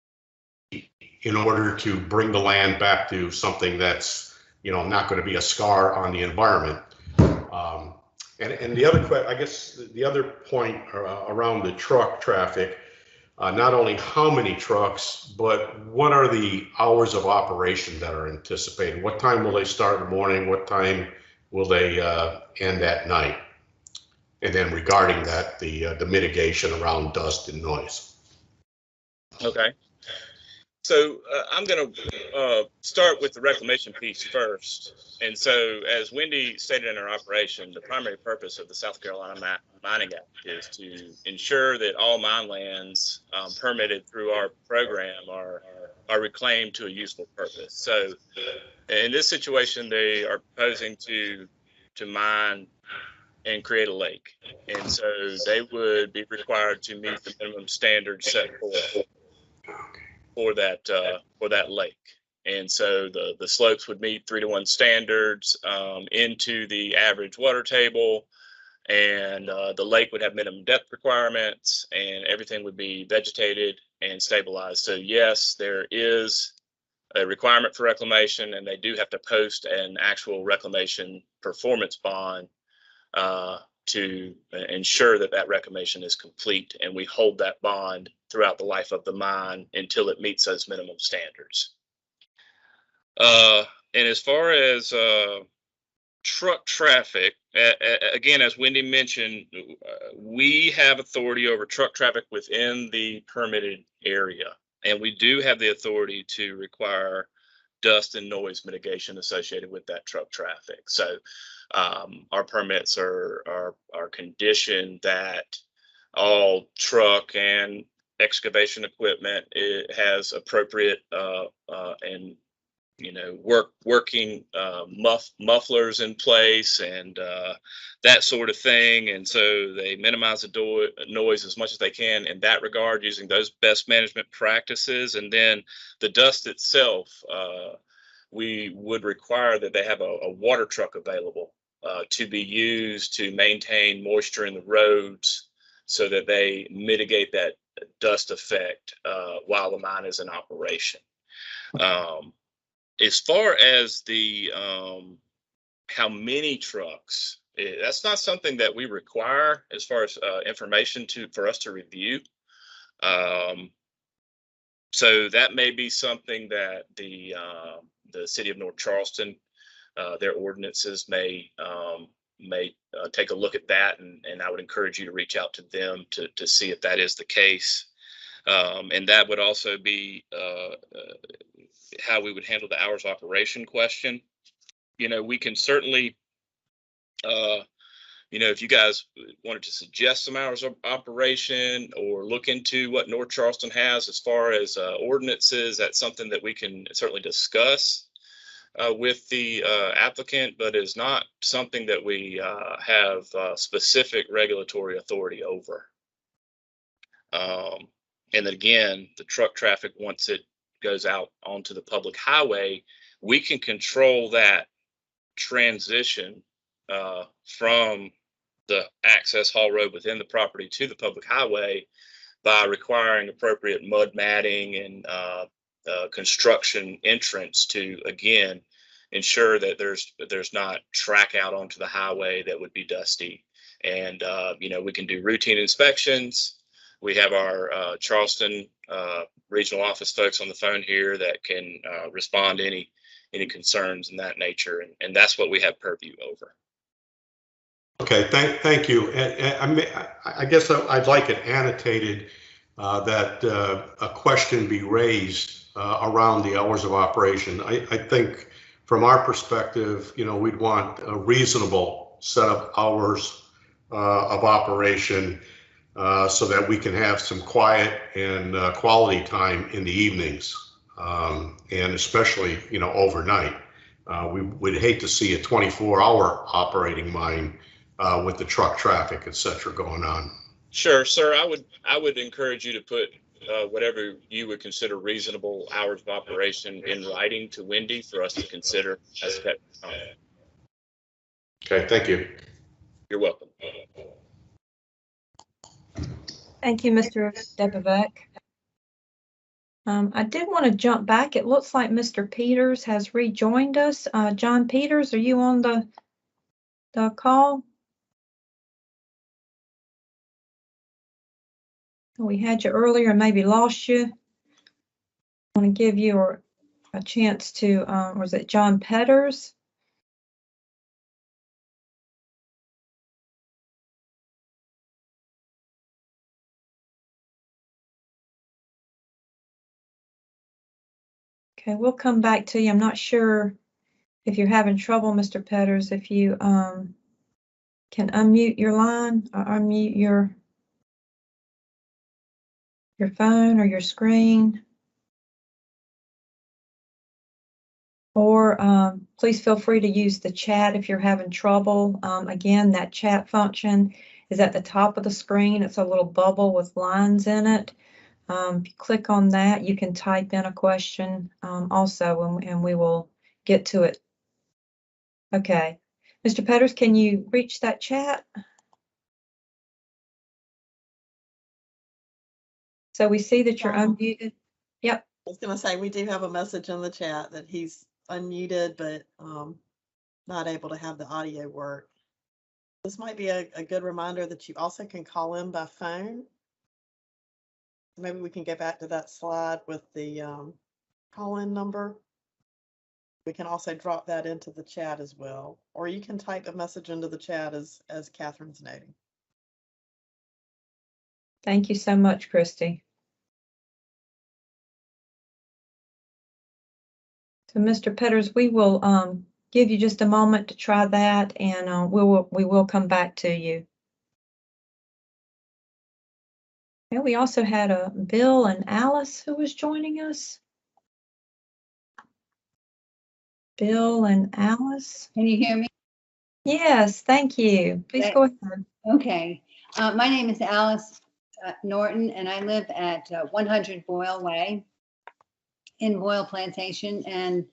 in order to bring the land back to something that's not going to be a scar on the environment? And the other, I guess, the other point around the truck traffic, not only how many trucks, but what are the hours of operation that are anticipated? What time will they start in the morning? What time will they end at night? And then regarding that, the mitigation around dust and noise. Okay. So I'm going to start with the reclamation piece first. And so, as Wendy stated in her operation, the primary purpose of the South Carolina Mining Act is to ensure that all mine lands permitted through our program are reclaimed to a useful purpose. So in this situation, they are proposing to mine and create a lake. And so they would be required to meet the minimum standards set forth for that lake. And so the slopes would meet 3-to-1 standards into the average water table, and the lake would have minimum depth requirements, and everything would be vegetated and stabilized. So yes, there is a requirement for reclamation, and they do have to post an actual reclamation performance bond to ensure that that reclamation is complete, and we hold that bond throughout the life of the mine until it meets those minimum standards. And as far as truck traffic, again, as Wendy mentioned, we have authority over truck traffic within the permitted area, and we do have the authority to require dust and noise mitigation associated with that truck traffic. So our permits are conditioned that all truck and excavation equipment, it has appropriate and working mufflers in place and that sort of thing. And so they minimize the noise as much as they can in that regard, using those best management practices. And then the dust itself, we would require that they have a water truck available to be used to maintain moisture in the roads so that they mitigate that dust effect while the mine is in operation. As far as the how many trucks, that's not something that we require as far as information for us to review. So that may be something that the city of North Charleston, their ordinances may take a look at that, and I would encourage you to reach out to them to see if that is the case. And that would also be how we would handle the hours of operation question. We can certainly, if you guys wanted to suggest some hours of operation or look into what North Charleston has as far as ordinances, that's something that we can certainly discuss with the applicant, but is not something that we have specific regulatory authority over. And then again, the truck traffic, once it goes out onto the public highway, we can control that transition from the access haul road within the property to the public highway by requiring appropriate mud matting and construction entrance to, again, ensure that there's not track out onto the highway that would be dusty. And we can do routine inspections. We have our Charleston regional office folks on the phone here that can respond to any concerns in that nature, and that's what we have purview over. Okay, thank you. And I guess I'd like it annotated that a question be raised around the hours of operation. I think from our perspective, we'd want a reasonable set of hours of operation so that we can have some quiet and quality time in the evenings, and especially, overnight. We would hate to see a 24-hour operating mine with the truck traffic, et cetera, going on. Sure, sir. I would encourage you to put whatever you would consider reasonable hours of operation in writing to Wendy for us to consider as that time. Okay, thank you. You're welcome. Thank you, Mr. Debevec. I did want to jump back. It looks like Mr. Peters has rejoined us. John Peters, are you on the call? We had you earlier and maybe lost you. I want to give you a chance to, was it John Petters? Okay, we'll come back to you. I'm not sure if you're having trouble, Mr. Petters, if you can unmute your line or unmute your your phone or your screen. Or please feel free to use the chat if you're having trouble. Again, that chat function is at the top of the screen. It's a little bubble with lines in it. If you click on that, you can type in a question also, and we will get to it. Okay. Mr. Petters, can you reach that chat? So we see that you're unmuted. Yep. I was going to say, we do have a message in the chat that he's unmuted, but not able to have the audio work. This might be a good reminder that you also can call in by phone. Maybe we can go back to that slide with the call-in number. We can also drop that into the chat as well, or you can type a message into the chat as Catherine's noting. Thank you so much, Christy. So, Mr. Petters, we will give you just a moment to try that, and we will come back to you. Yeah, we also had a Bill and Alice who was joining us. Bill and Alice. Can you hear me? Yes, thank you. Please go ahead. Okay. My name is Alice Norton, and I live at 100 Boyle Way in Boyle Plantation. And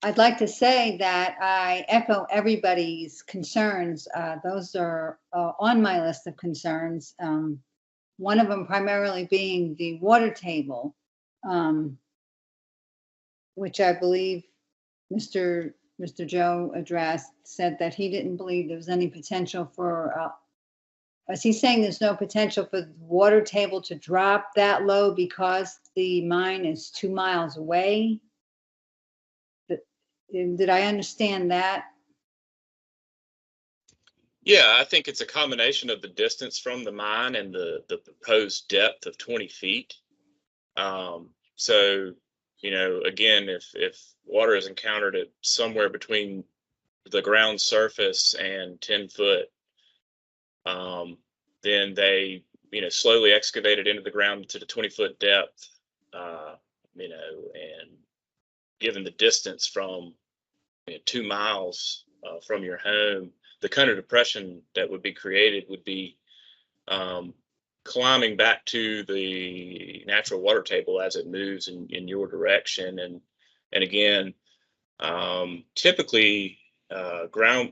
I'd like to say that I echo everybody's concerns. Those are on my list of concerns. One of them primarily being the water table, which I believe Mr. Joe addressed, said that he didn't believe there was any potential for, is he saying there's no potential for the water table to drop that low because the mine is 2 miles away? Did I understand that? Yeah, I think it's a combination of the distance from the mine and the proposed depth of 20 feet. So, you know, again, if water is encountered at somewhere between the ground surface and 10 foot, then they, you know, slowly excavate it into the ground to the 20-foot depth, you know, and given the distance from 2 miles from your home, the kind of depression that would be created would be climbing back to the natural water table as it moves in your direction. And again, typically ground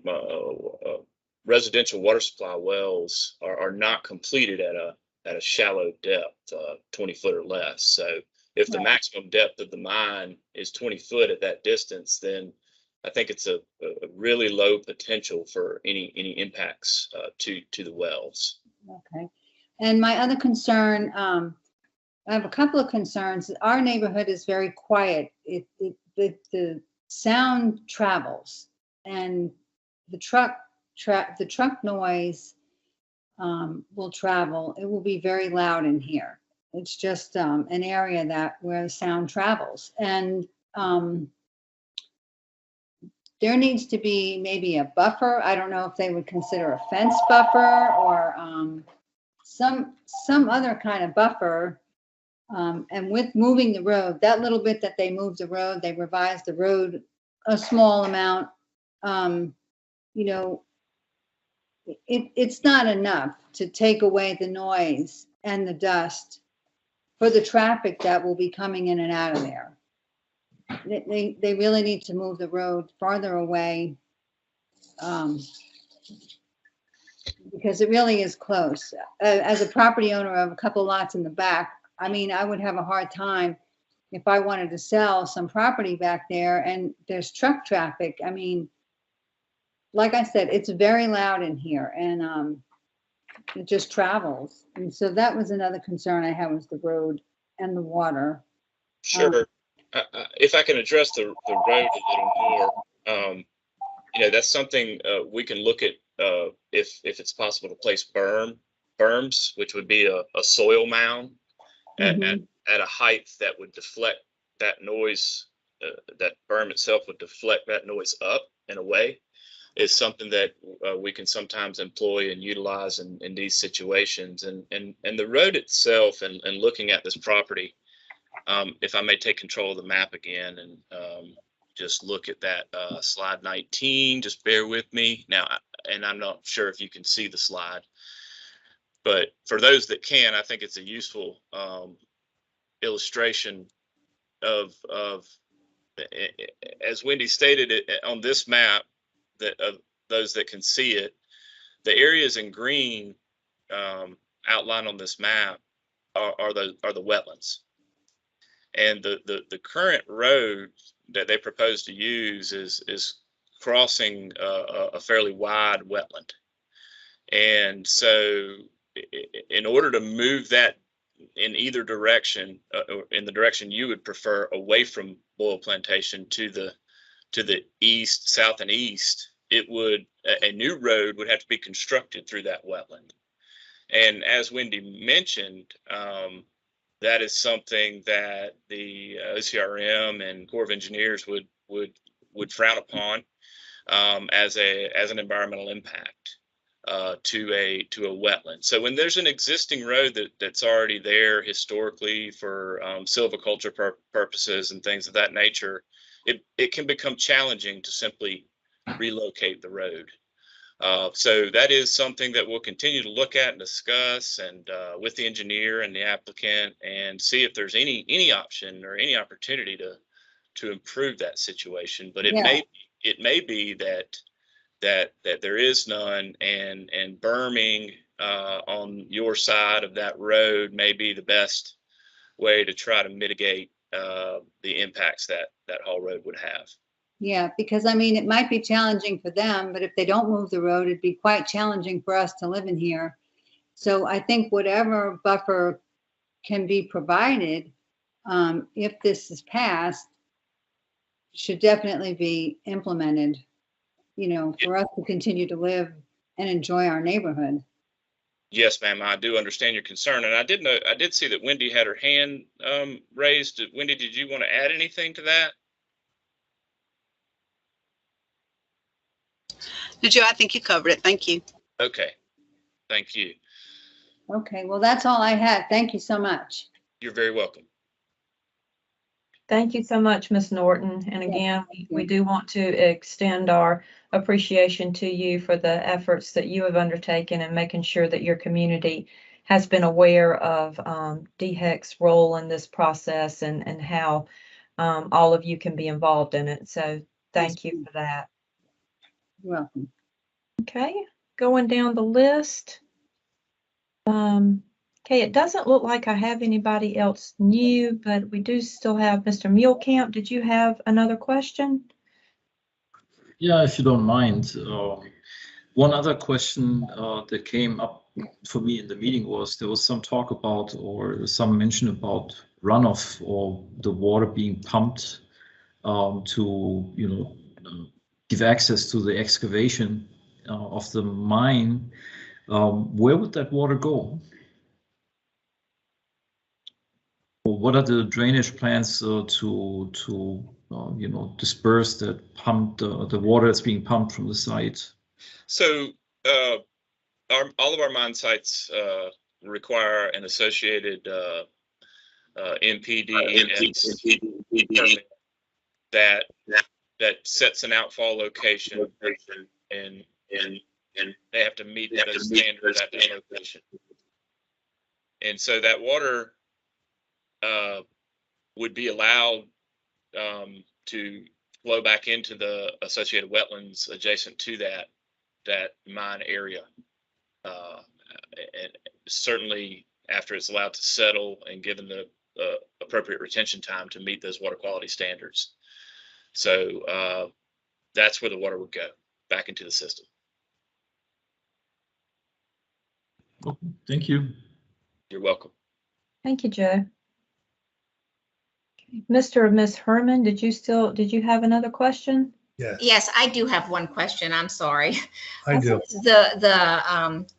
residential water supply wells are not completed at a shallow depth, 20 foot or less. So if the maximum depth of the mine is 20 foot at that distance, then I think it's a really low potential for any impacts to the wells. Okay. And my other concern, I have a couple of concerns. Our neighborhood is very quiet. The sound travels, and the truck noise will travel. It will be very loud in here. It's just an area where the sound travels, and there needs to be maybe a buffer. I don't know if they would consider a fence buffer or some other kind of buffer. And with moving the road, that little bit that they moved the road, they revised the road a small amount. You know, it's not enough to take away the noise and the dust for the traffic that will be coming in and out of there. They really need to move the road farther away, because it really is close. As a property owner of a couple lots in the back, I mean, I would have a hard time if I wanted to sell some property back there and there's truck traffic. I mean, like I said, it's very loud in here, and it just travels. And so that was another concern I had, was the road and the water. Sure. If I can address the road a little more, you know, that's something we can look at if it's possible to place berms, which would be a soil mound at a height that would deflect that noise. That berm itself would deflect that noise up and away. is something that we can sometimes employ and utilize in these situations. And the road itself, and looking at this property, if I may take control of the map again and just look at that slide 19, just bear with me now. And I'm not sure if you can see the slide, but for those that can, I think it's a useful illustration of as Wendy stated it on this map, that of those that can see it, the areas in green outlined on this map are the wetlands. And the current road that they propose to use is crossing a fairly wide wetland. And so in order to move that in either direction, in the direction you would prefer, away from Boyle Plantation to the east, south, and east, a new road would have to be constructed through that wetland. And as Wendy mentioned, that is something that the OCRM and Corps of Engineers would frown upon as an environmental impact to a wetland. So when there's an existing road that's already there historically for silviculture purposes and things of that nature, it can become challenging to simply relocate the road. So that is something that we'll continue to look at and discuss, and with the engineer and the applicant, and see if there's any option or any opportunity to improve that situation. But it may be that there is none, and berming on your side of that road may be the best way to try to mitigate the impacts that haul road would have. Yeah, because I mean, it might be challenging for them, but if they don't move the road, it'd be quite challenging for us to live in here. So I think whatever buffer can be provided, if this is passed, should definitely be implemented, for us to continue to live and enjoy our neighborhood. Yes, ma'am, I do understand your concern. And I did see that Wendy had her hand raised. Wendy, did you want to add anything to that? No, Joe, I think you covered it. Thank you. Okay, thank you. Okay, well, that's all I had. Thank you so much. You're very welcome. Thank you so much, Ms. Norton. And again, we do want to extend our appreciation to you for the efforts that you have undertaken in making sure that your community has been aware of DHEC's role in this process and how all of you can be involved in it. So thank you for that. You're welcome. Okay, going down the list. Okay, it doesn't look like I have anybody else new, but we do still have Mr. Muehlkamp. Did you have another question? Yeah, if you don't mind. One other question that came up for me in the meeting was there was some talk about, or some mention about, runoff or the water being pumped to, give access to the excavation of the mine. Where would that water go? What are the drainage plans to disperse that the water that's being pumped from the site? So all of our mine sites require an associated NPDES permit that sets an outfall location, and they have to meet those standards at that location. And so that water would be allowed to flow back into the associated wetlands adjacent to that mine area, and certainly after it's allowed to settle and given the appropriate retention time to meet those water quality standards. So that's where the water would go, back into the system. Okay, thank you. You're welcome. Thank you, Joe. Mr. or Ms. Herman, did you have another question? Yes, I do have one question. I'm sorry. I do.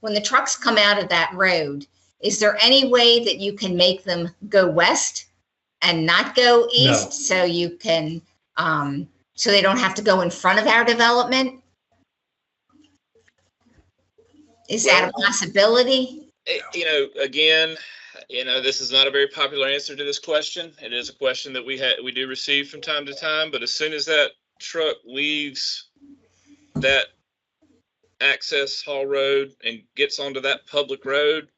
When the trucks come out of that road, is there any way that you can make them go west and not go east? No. So you can, so they don't have to go in front of our development? Is that a possibility? Again, this is not a very popular answer to this question. It is a question that we do receive from time to time, but as soon as that truck leaves that access haul road and gets onto that public road,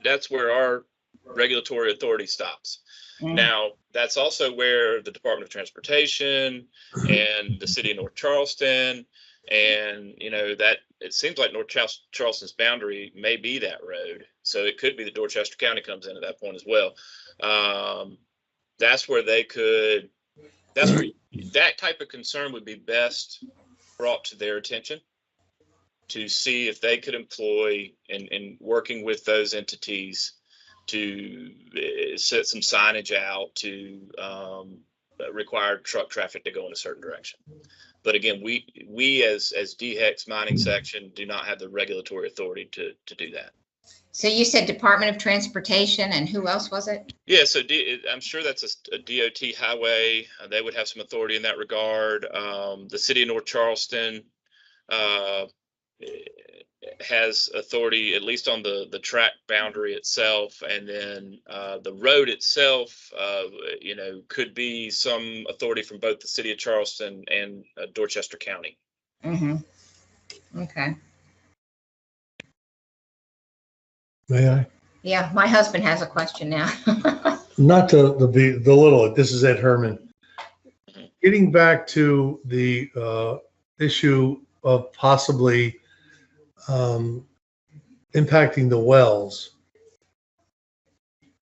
that's where our regulatory authority stops. Now, that's also where the Department of Transportation and the city of North Charleston, and that it seems like North Charleston's boundary may be that road, so it could be that Dorchester County comes in at that point as well. That's where that type of concern would be best brought to their attention, to see if they could employ and working with those entities to set some signage out to require truck traffic to go in a certain direction. But again, we as DHEC's mining section do not have the regulatory authority to do that. So you said Department of Transportation, and who else was it? Yeah, so I'm sure that's a DOT highway. They would have some authority in that regard. The city of North Charleston has authority, at least on the track boundary itself, and then the road itself, could be some authority from both the city of Charleston and Dorchester County. Okay. May I? Yeah, my husband has a question now. Not to belittle it. This is Ed Herman. Getting back to the issue of possibly impacting the wells.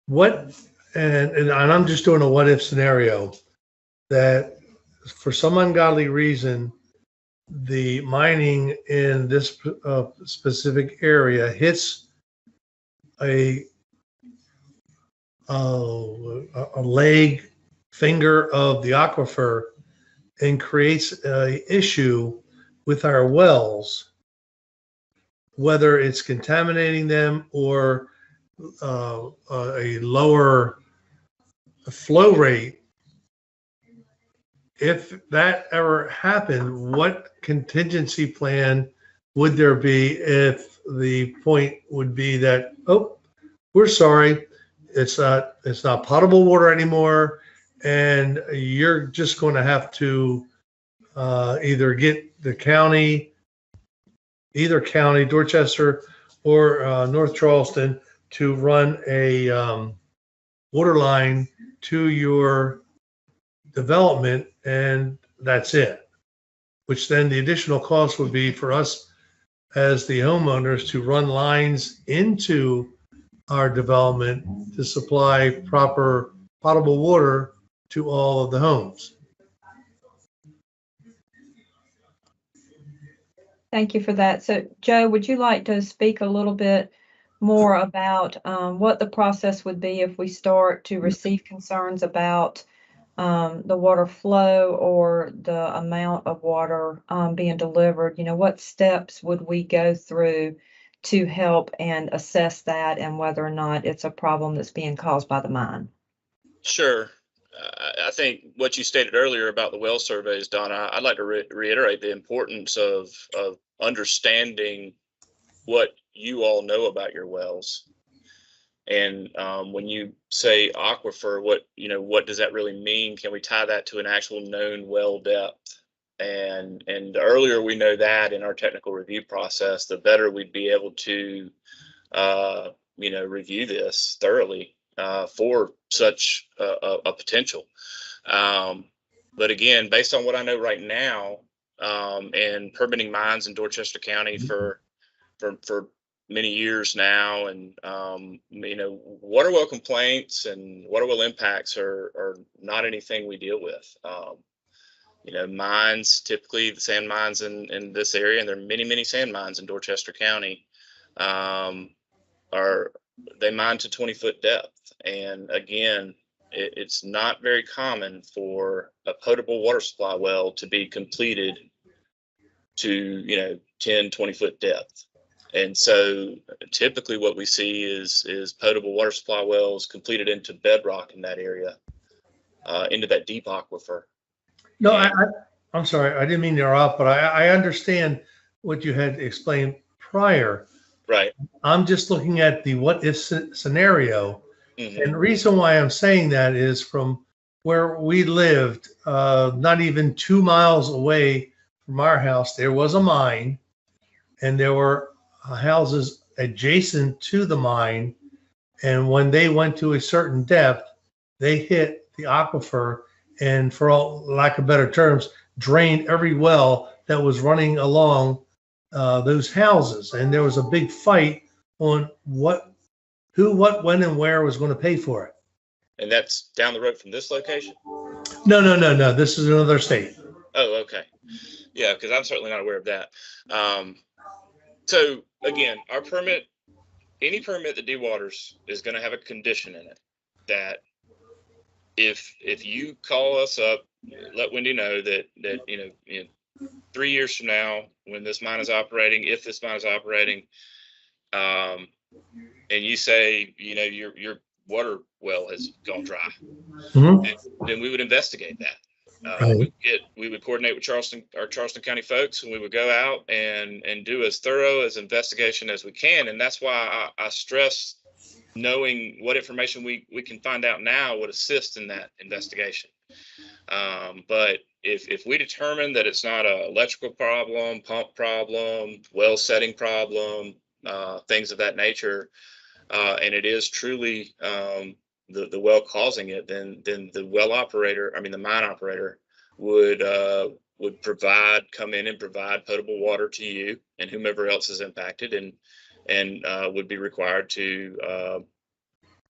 And I'm just doing a what if scenario, that for some ungodly reason, the mining in this specific area hits a leg, finger of the aquifer and creates an issue with our wells, whether it's contaminating them or a lower flow rate. If that ever happened, what contingency plan would there be if the point would be that, oh, we're sorry, it's not potable water anymore, and you're just going to have to either get the county, either county, Dorchester or North Charleston, to run a water line to your development, and that's it. Which then the additional cost would be for us as the homeowners to run lines into our development to supply proper potable water to all of the homes. Thank you for that. So, Joe, would you like to speak a little bit more about what the process would be if we start to receive concerns about the water flow or the amount of water being delivered? What steps would we go through to help and assess that, and whether or not it's a problem that's being caused by the mine? Sure. I think what you stated earlier about the well surveys, Donna, I'd like to reiterate the importance of understanding what you all know about your wells. And when you say aquifer, what does that really mean? Can we tie that to an actual known well depth? And the earlier we know that in our technical review process, the better we'd be able to, review this thoroughly for such a potential. But again, based on what I know right now, and permitting mines in Dorchester County for many years now, and water well complaints and water well impacts are not anything we deal with. Mines, typically the sand mines in this area, and there are many sand mines in Dorchester County, they mine to 20-foot depth. And again, it's not very common for a potable water supply well to be completed to 10-20-foot depth. And so typically what we see is potable water supply wells completed into bedrock in that area, into that deep aquifer. No, I'm sorry, I didn't mean to interrupt, but I understand what you had explained prior. Right. I'm just looking at the what if scenario. Mhm. And the reason why I'm saying that is from where we lived, not even 2 miles away from our house, there was a mine, and there were houses adjacent to the mine. And when they went to a certain depth, they hit the aquifer and, for all lack of better terms, drained every well that was running along those houses. And there was a big fight on who, what, when, and where was going to pay for it. And that's down the road from this location? No. This is another state. Oh, okay. Yeah, because I'm certainly not aware of that. So again, our permit, any permit that dewaters is going to have a condition in it that if you call us up, let Wendy know that you know 3 years from now, when this mine is operating, if this mine is operating, and you say, you know, your water well has gone dry, then we would investigate that. We would coordinate with our Charleston County folks, and we would go out and do as thorough as investigation as we can. And that's why I stress knowing what information we can find out now would assist in that investigation. But if we determine that it's not an electrical problem, pump problem, well setting problem, things of that nature, and it is truly the well causing it, then the well operator, the mine operator would come in and provide potable water to you and whomever else is impacted, and would be required to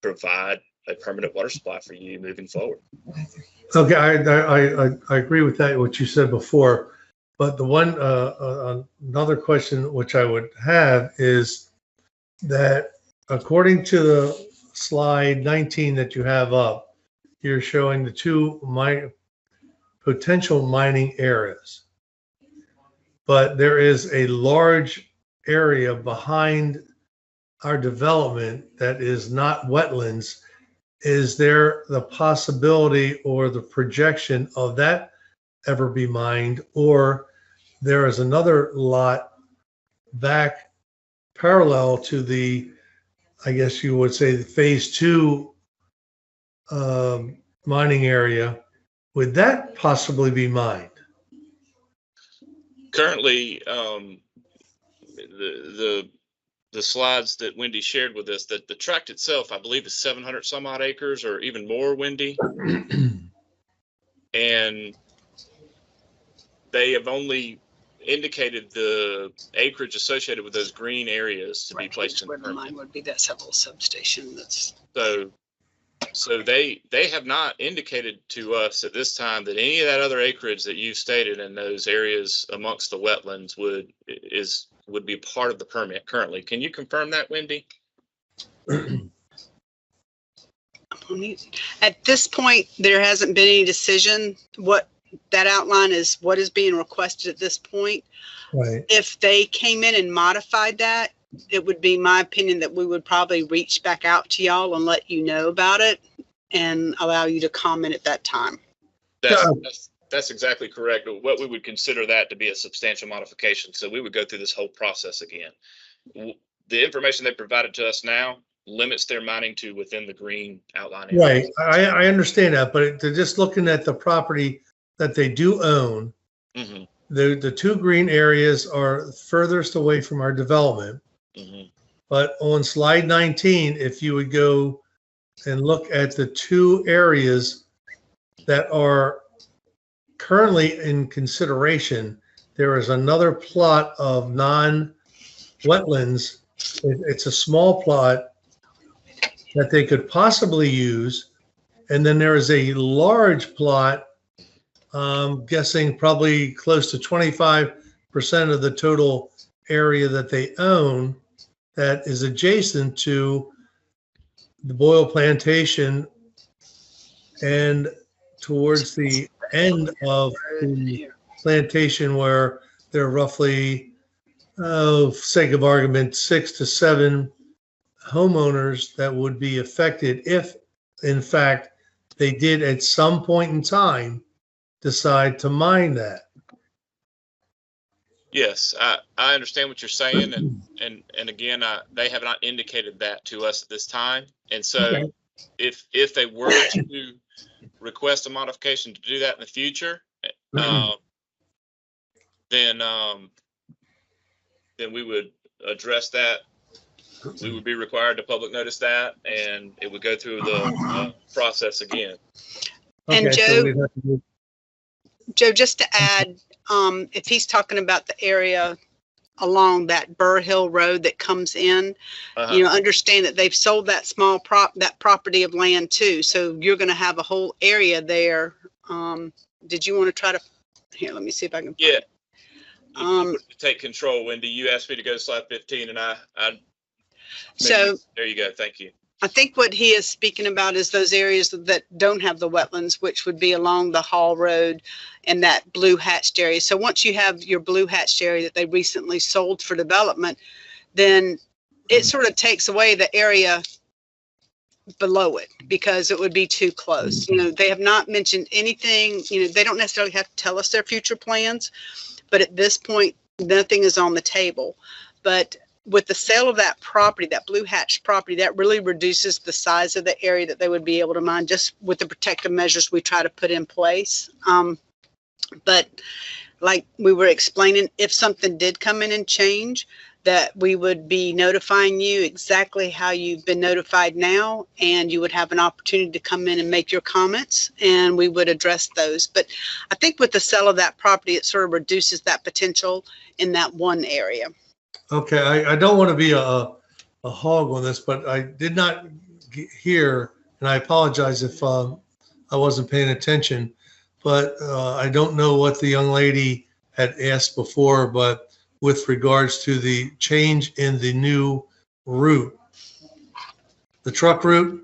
provide a permanent water supply for you moving forward. Okay, I agree with that, what you said before. But the one another question which I would have is that according to the slide 19 that you have up, you're showing the two potential mining areas. But there is a large area behind our development that is not wetlands. Is there the possibility or the projection of that ever be mined? Or there is another lot back parallel to the, I guess you would say, the phase 2 mining area. Would that possibly be mined? Currently, the slides that Wendy shared with us, that the tract itself, I believe, is 700 some odd acres or even more, Wendy. And they have only indicated the acreage associated with those green areas to be placed in the permit. Mine would be that little substation that's. So they have not indicated to us at this time that any of that other acreage that you stated in those areas amongst the wetlands would be part of the permit currently. Can you confirm that, Wendy? At this point, there hasn't been any decision. What that outline is, what is being requested at this point. Right. If they came in and modified that, it would be my opinion that we would probably reach back out to y'all and let you know about it and allow you to comment at that time. That's exactly correct. What we would consider that to be a substantial modification. So we would go through this whole process again. The information they provided to us now limits their mining to within the green outline area. Right. I understand that, but they're just looking at the property that they do own. Mm-hmm. The two green areas are furthest away from our development. Mm-hmm. But on slide 19, if you would go and look at the two areas that are currently in consideration, there is another plot of non-wetlands. It's a small plot that they could possibly use. And then there is a large plot, I'm guessing probably close to 25% of the total area that they own, that is adjacent to the Boyle plantation and towards the end of the plantation, where there are roughly, for sake of argument, 6 to 7 homeowners that would be affected if, in fact, they did at some point in time decide to mine that. Yes, I understand what you're saying, and again, they have not indicated that to us at this time. And so, Okay. if they were to request a modification to do that in the future, then we would address that. We would be required to public notice that, and it would go through the process again. And Okay, Joe, so we'd have to do. Joe, just to add, if he's talking about the area along that Burr Hill Road that comes in, you know, understand that they've sold that small property of land too. So you're going to have a whole area there. Did you want to try to, here, let me see if I can. Yeah. You take control, Wendy. You asked me to go to slide 15 and I so there you go. Thank you. I think what he is speaking about is those areas that don't have the wetlands, which would be along the Hall Road and that blue hatched area. So once you have your blue hatched area that they recently sold for development, then it sort of takes away the area below it because it would be too close. You know, they have not mentioned anything, you know, they don't necessarily have to tell us their future plans, but at this point, nothing is on the table. But with the sale of that property, that blue hatch property, that really reduces the size of the area that they would be able to mine just with the protective measures we try to put in place. But like we were explaining, if something did come in and change, that we would be notifying you exactly how you've been notified now, and you would have an opportunity to come in and make your comments, and we would address those. But I think with the sale of that property, it sort of reduces that potential in that one area. Okay, I don't want to be a hog on this, but I did not hear, and I apologize if I wasn't paying attention, but I don't know what the young lady had asked before, but with regards to the change in the new route, the truck route.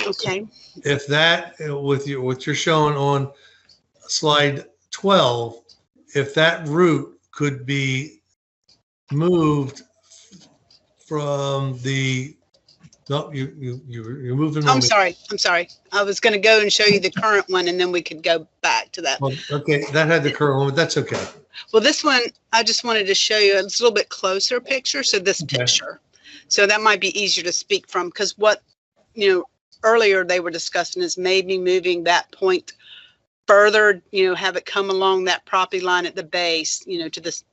Okay. If that, with what you're showing on slide 12, if that route could be moved from the, no, you're moving. I'm sorry. I was going to go and show you the current one, and then we could go back to that. Well, okay, that had the current one, but that's okay. Well, this one, I just wanted to show you a little bit closer picture. So this picture, so that might be easier to speak from, because what, you know, earlier they were discussing is maybe moving that point further, you know, have it come along that property line at the base, you know, to this,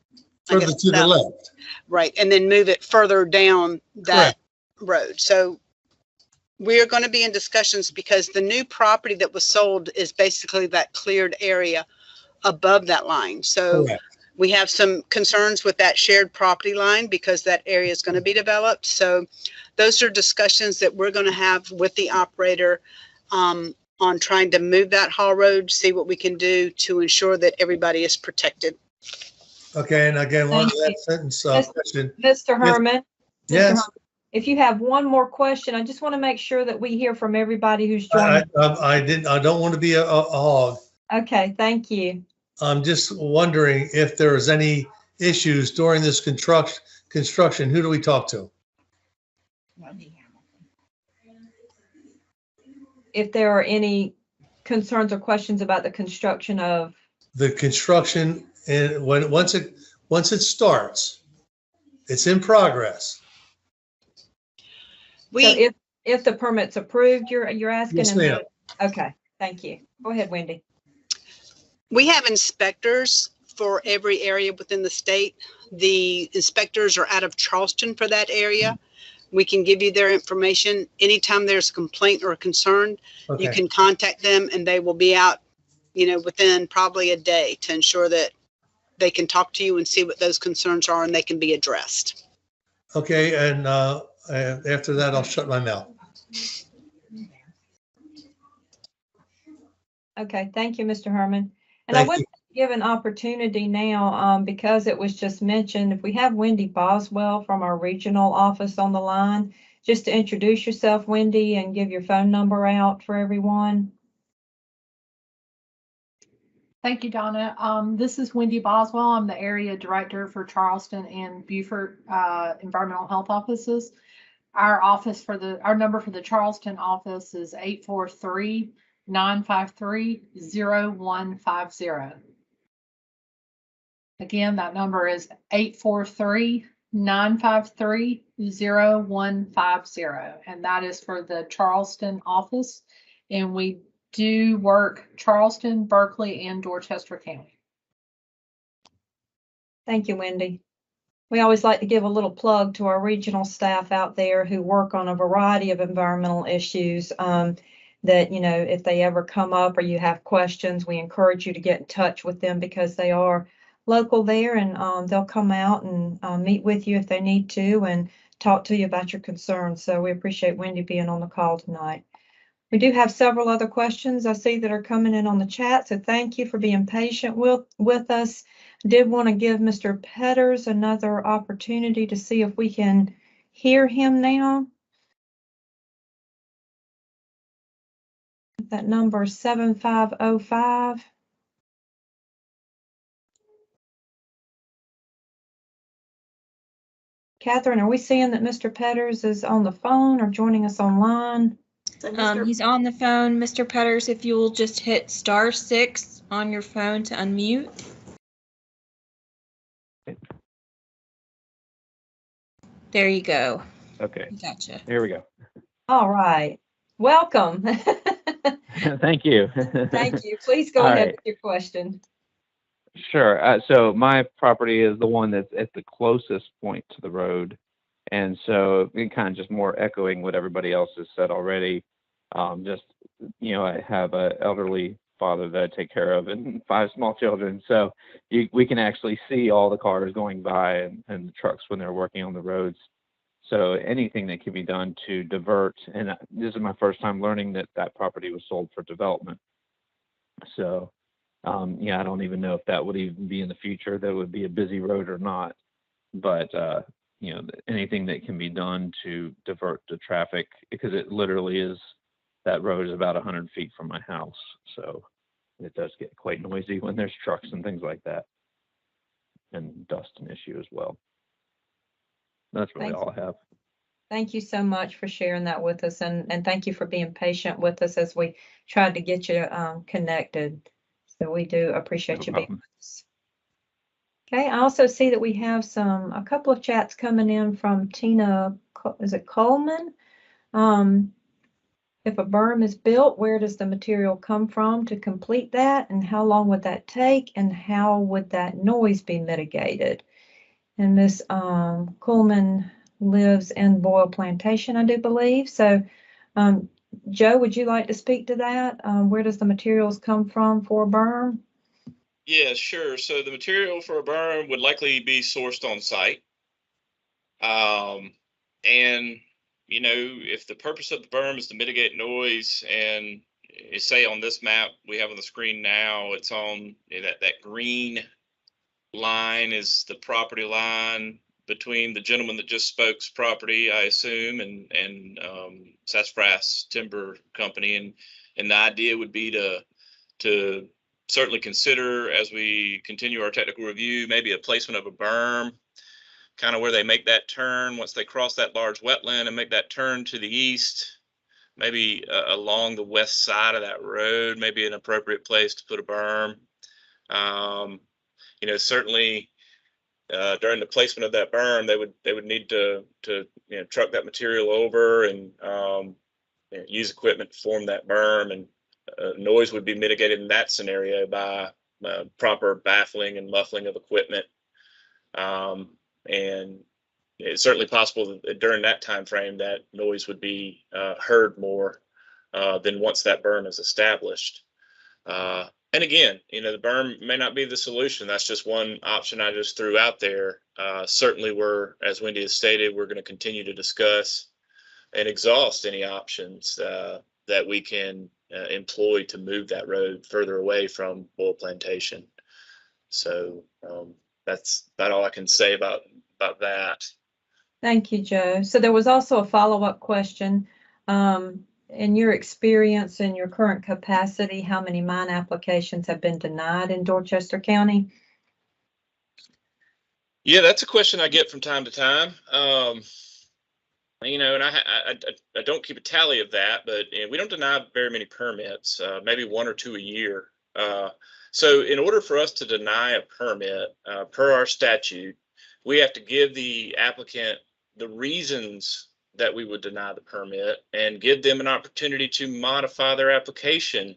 further to the left. Right. And then move it further down that road. So we're going to be in discussions because the new property that was sold is basically that cleared area above that line. So we have some concerns with that shared property line because that area is going to be developed. So those are discussions that we're going to have with the operator on trying to move that Hall Road, see what we can do to ensure that everybody is protected. Okay, and again, one of that sentence question. Mr. Herman. Yes. Mr. Herman, if you have one more question, I just want to make sure that we hear from everybody who's joining. I don't want to be a hog. Okay, thank you. I'm just wondering if there is any issues during this construction. Who do we talk to? If there are any concerns or questions about the construction of the construction, and once it starts, it's in progress. So if the permit's approved, you're asking. Yes, ma'am. Okay, thank you. Go ahead, Wendy. We have inspectors for every area within the state. The inspectors are out of Charleston for that area. We can give you their information. Anytime there's a complaint or a concern, you can contact them, and they will be out, you know, within probably a day to ensure that they can talk to you and see what those concerns are and they can be addressed. Okay, and after that, I'll shut my mouth. Okay, thank you, Mr. Herman. And I would give an opportunity now, because it was just mentioned, if we have Wendy Boswell from our regional office on the line, just to introduce yourself, Wendy, and give your phone number out for everyone. Thank you, Donna. This is Wendy Boswell. I'm the area director for Charleston and Beaufort Environmental Health Offices. Our number for the Charleston office is 843-953-0150. Again, that number is 843-953-0150, and that is for the Charleston office. And we do work Charleston, Berkeley, and Dorchester County. Thank you, Wendy. We always like to give a little plug to our regional staff out there who work on a variety of environmental issues that, you know, if they ever come up or you have questions, we encourage you to get in touch with them because they are local there, and they'll come out and meet with you if they need to and talk to you about your concerns. So we appreciate Wendy being on the call tonight. We do have several other questions I see that are coming in on the chat, so thank you for being patient with us. Did want to give Mr. Petters another opportunity to see if we can hear him now. That number is 7505. Catherine, are we seeing that Mr. Petters is on the phone or joining us online? So He's on the phone, Mr. Petters. If you will just hit *6 on your phone to unmute. There you go. Okay. Gotcha. Here we go. All right. Welcome. Thank you. Thank you. Please go All ahead right. with your question. Sure. So my property is the one that's at the closest point to the road. And so it kind of just more echoing what everybody else has said already. Just, you know, I have an elderly father that I take care of and 5 small children. So we can actually see all the cars going by and the trucks when they're working on the roads. So anything that can be done to divert, and this is my first time learning that that property was sold for development. So, yeah, I don't even know if that would even be in the future, that would be a busy road or not. But, you know, anything that can be done to divert the traffic, because it literally is, that road is about 100 feet from my house. So it does get quite noisy when there's trucks and things like that, and dust an issue as well. That's really all I have. Thank you so much for sharing that with us, and thank you for being patient with us as we tried to get you connected. So we do appreciate you being with us. Okay, I also see that we have a couple of chats coming in from Tina, is it Coleman? If a berm is built, where does the material come from to complete that, and how long would that take, and how would that noise be mitigated? And Miss Coleman lives in Boyle Plantation, I do believe. So, Joe, would you like to speak to that? Where does the materials come from for a berm? Yeah, sure. So the material for a berm would likely be sourced on site. And, you know, if the purpose of the berm is to mitigate noise, and say on this map we have on the screen now, it's on that green line is the property line between the gentleman that just spoke's property, I assume, and Sassafras Timber Company, and the idea would be to certainly consider, as we continue our technical review, maybe a placement of a berm, kind of where they make that turn once they cross that large wetland and make that turn to the east, maybe along the west side of that road, maybe an appropriate place to put a berm. You know, certainly during the placement of that berm, they would need to you know, truck that material over and you know, use equipment to form that berm, and noise would be mitigated in that scenario by proper baffling and muffling of equipment. And it's certainly possible that during that time frame that noise would be heard more than once that berm is established. And again, you know, the berm may not be the solution. That's just one option I just threw out there. Certainly we're, as Wendy has stated, we're going to continue to discuss and exhaust any options that we can employ to move that road further away from Boyle Plantation. So that's about all I can say about that. Thank you, Joe. So there was also a follow-up question. In your experience, in your current capacity, how many mine applications have been denied in Dorchester County? Yeah, that's a question I get from time to time. You know, and I don't keep a tally of that, but you know, we don't deny very many permits, maybe 1 or 2 a year. So in order for us to deny a permit, per our statute, we have to give the applicant the reasons that we would deny the permit and give them an opportunity to modify their application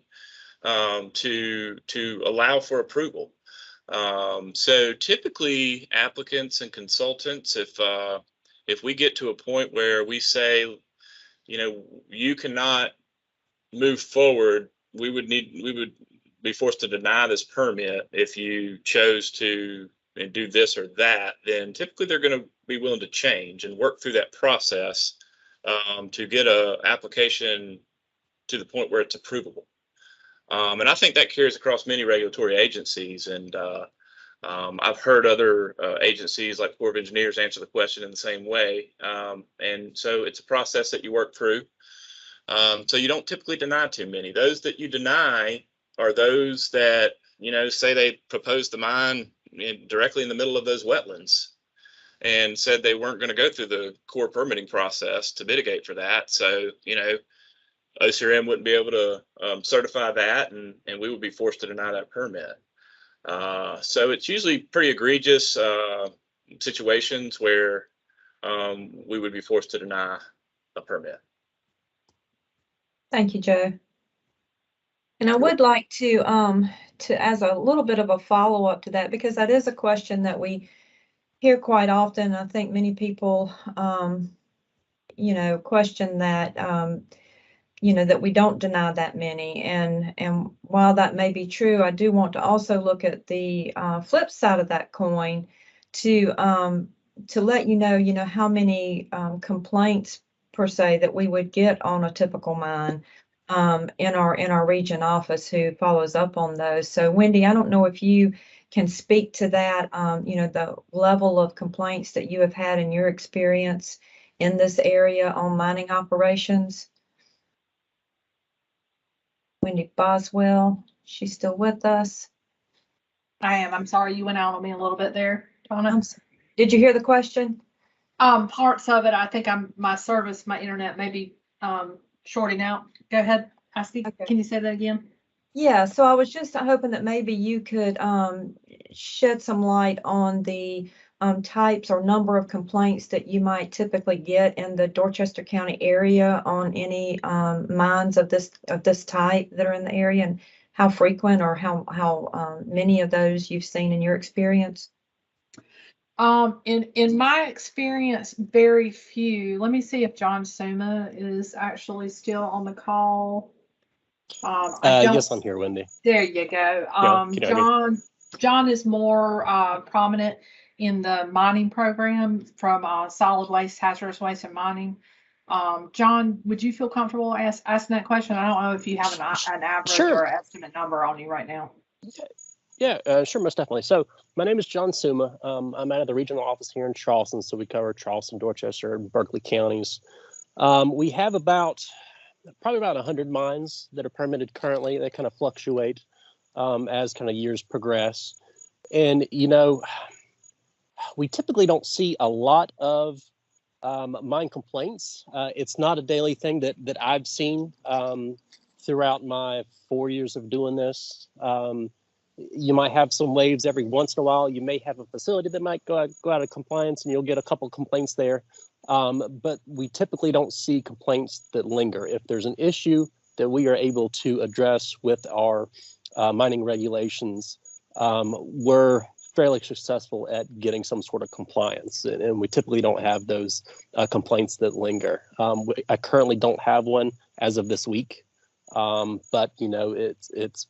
to allow for approval. So typically applicants and consultants, if we get to a point where we say, you cannot move forward, we would be forced to deny this permit if you chose to do this or that, then typically they're going to be willing to change and work through that process to get a application to the point where it's approvable. And I think that carries across many regulatory agencies. And I've heard other agencies like Corps of Engineers answer the question in the same way. And so it's a process that you work through. So you don't typically deny too many. Those that you deny are those that, say they proposed the mine directly in the middle of those wetlands and said they weren't going to go through the Corps permitting process to mitigate for that. So, OCRM wouldn't be able to certify that, and we would be forced to deny that permit. So it's usually pretty egregious situations where we would be forced to deny a permit. Thank you, Joe. And I would like to as a little bit of a follow-up to that, because that is a question that we hear quite often. I think many people, question that, that we don't deny that many. And while that may be true, I do want to also look at the flip side of that coin to let you know how many complaints per se that we would get on a typical mine in our region office who follows up on those. So Wendy, I don't know if you can speak to that, the level of complaints that you have had in your experience in this area on mining operations. Wendy Boswell, she's still with us. I am. I'm sorry, you went out on me a little bit there, Donna. Did you hear the question? Parts of it, I think my internet may be shorting out. Go ahead, Asti. Okay. Can you say that again? Yeah, so I was just hoping that maybe you could shed some light on the types or number of complaints that you might typically get in the Dorchester County area on any mines of this type that are in the area, and how frequent or how many of those you've seen in your experience. In my experience, very few. Let me see if John Suma is actually still on the call. Yes, I'm here, Wendy. There you go. John is more prominent in the mining program from solid waste, hazardous waste, and mining. John, would you feel comfortable asking that question? I don't know if you have an average or estimate number on you right now. Yeah, sure, most definitely. So my name is John Suma. I'm out of the regional office here in Charleston, so we cover Charleston, Dorchester, and Berkeley counties. We have probably about 100 mines that are permitted currently. They kind of fluctuate as kind of years progress. And, we typically don't see a lot of mine complaints. It's not a daily thing that I've seen throughout my 4 years of doing this. You might have some waves every once in a while. You may have a facility that might go out of compliance, and you'll get a couple complaints there. But we typically don't see complaints that linger. If there's an issue that we are able to address with our mining regulations, we're fairly successful at getting some sort of compliance, and we typically don't have those complaints that linger. I currently don't have one as of this week, but it's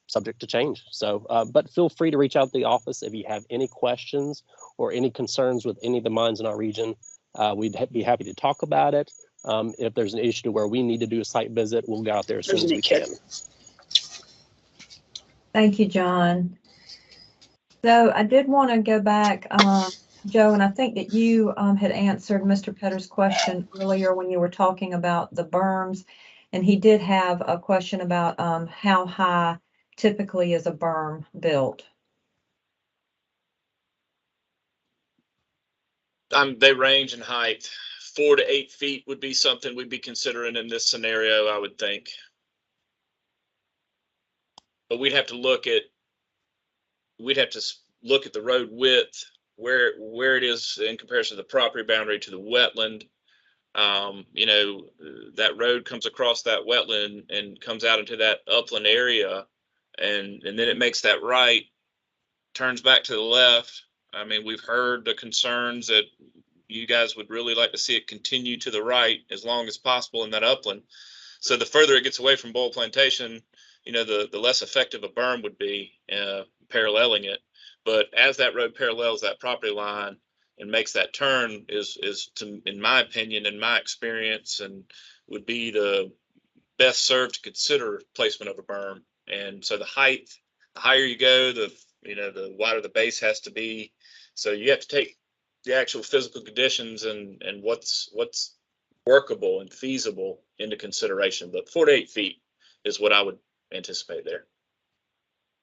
subject to change. So, but feel free to reach out to the office if you have any questions or any concerns with any of the mines in our region. We'd be happy to talk about it. If there's an issue where we need to do a site visit, we'll go out there as soon as we can. Thank you, John. So I did want to go back, Joe, and I think that you had answered Mr. Petter's question earlier when you were talking about the berms, and he did have a question about how high typically is a berm built. They range in height. 4 to 8 feet would be something we'd be considering in this scenario, I would think. but we'd have to look at the road width, where it is in comparison to the property boundary to the wetland. You know, that road comes across that wetland and comes out into that upland area, and then it makes that right, turns back to the left. I mean, we've heard the concerns that you guys would really like to see it continue to the right as long as possible in that upland. So the further it gets away from Boyle Plantation, you know, the less effective a berm would be paralleling it. But as that road parallels that property line and makes that turn is to, in my opinion, in my experience, and would be the best served to consider placement of a berm. And so the higher you go, the wider the base has to be. So you have to take the actual physical conditions and what's workable and feasible into consideration. But 4 to 8 feet is what I would anticipate there.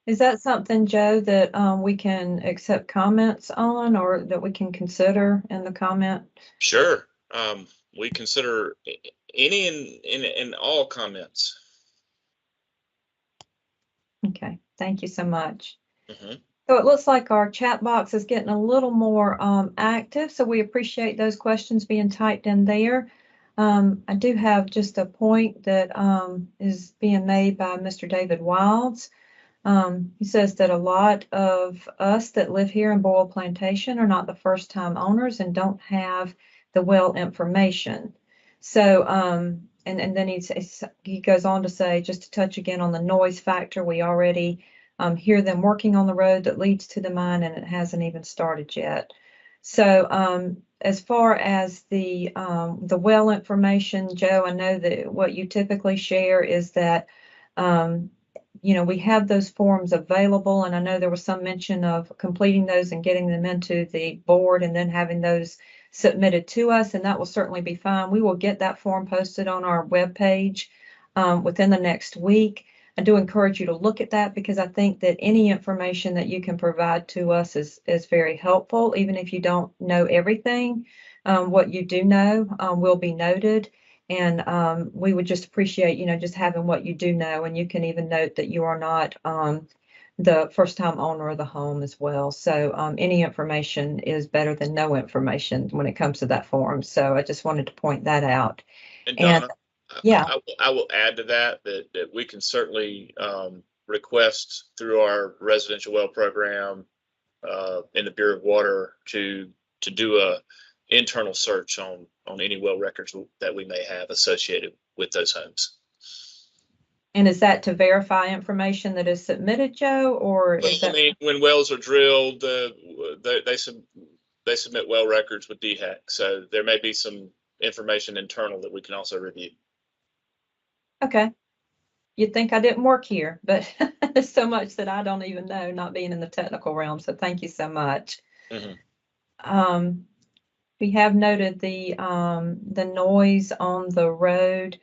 Is that something, Joe, that we can accept comments on, or that we can consider in the comment? Sure. We consider any and all comments. Okay, thank you so much. Mm-hmm. So it looks like our chat box is getting a little more active, so we appreciate those questions being typed in there. I do have just a point that is being made by Mr. David Wilds. He says that a lot of us that live here in Boyle Plantation are not the first time owners and don't have the well information. So, and then he goes on to say, just to touch again on the noise factor, we already hear them working on the road that leads to the mine, and it hasn't even started yet. So, as far as the well information, Joe, I know that what you typically share is that you know, we have those forms available, and I know there was some mention of completing those and getting them into the board and then having those submitted to us, and that will certainly be fine. We will get that form posted on our webpage within the next week. I do encourage you to look at that, because I think that any information that you can provide to us is very helpful, even if you don't know everything. What you do know will be noted. And we would just appreciate, you know, just having what you do know. And you can even note that you are not the first time owner of the home as well. So any information is better than no information when it comes to that form. So I just wanted to point that out. And Donna, yeah, I will add to that we can certainly request through our residential well program in the Bureau of Water to do a internal search on any well records that we may have associated with those homes. And is that to verify information that is submitted, Joe, or is that? I mean, when wells are drilled, they submit well records with DHEC, so there may be some information internal that we can also review. Okay. You'd think I didn't work here, but there's so much that I don't even know, not being in the technical realm. So thank you so much. Mm-hmm. We have noted the noise on the road.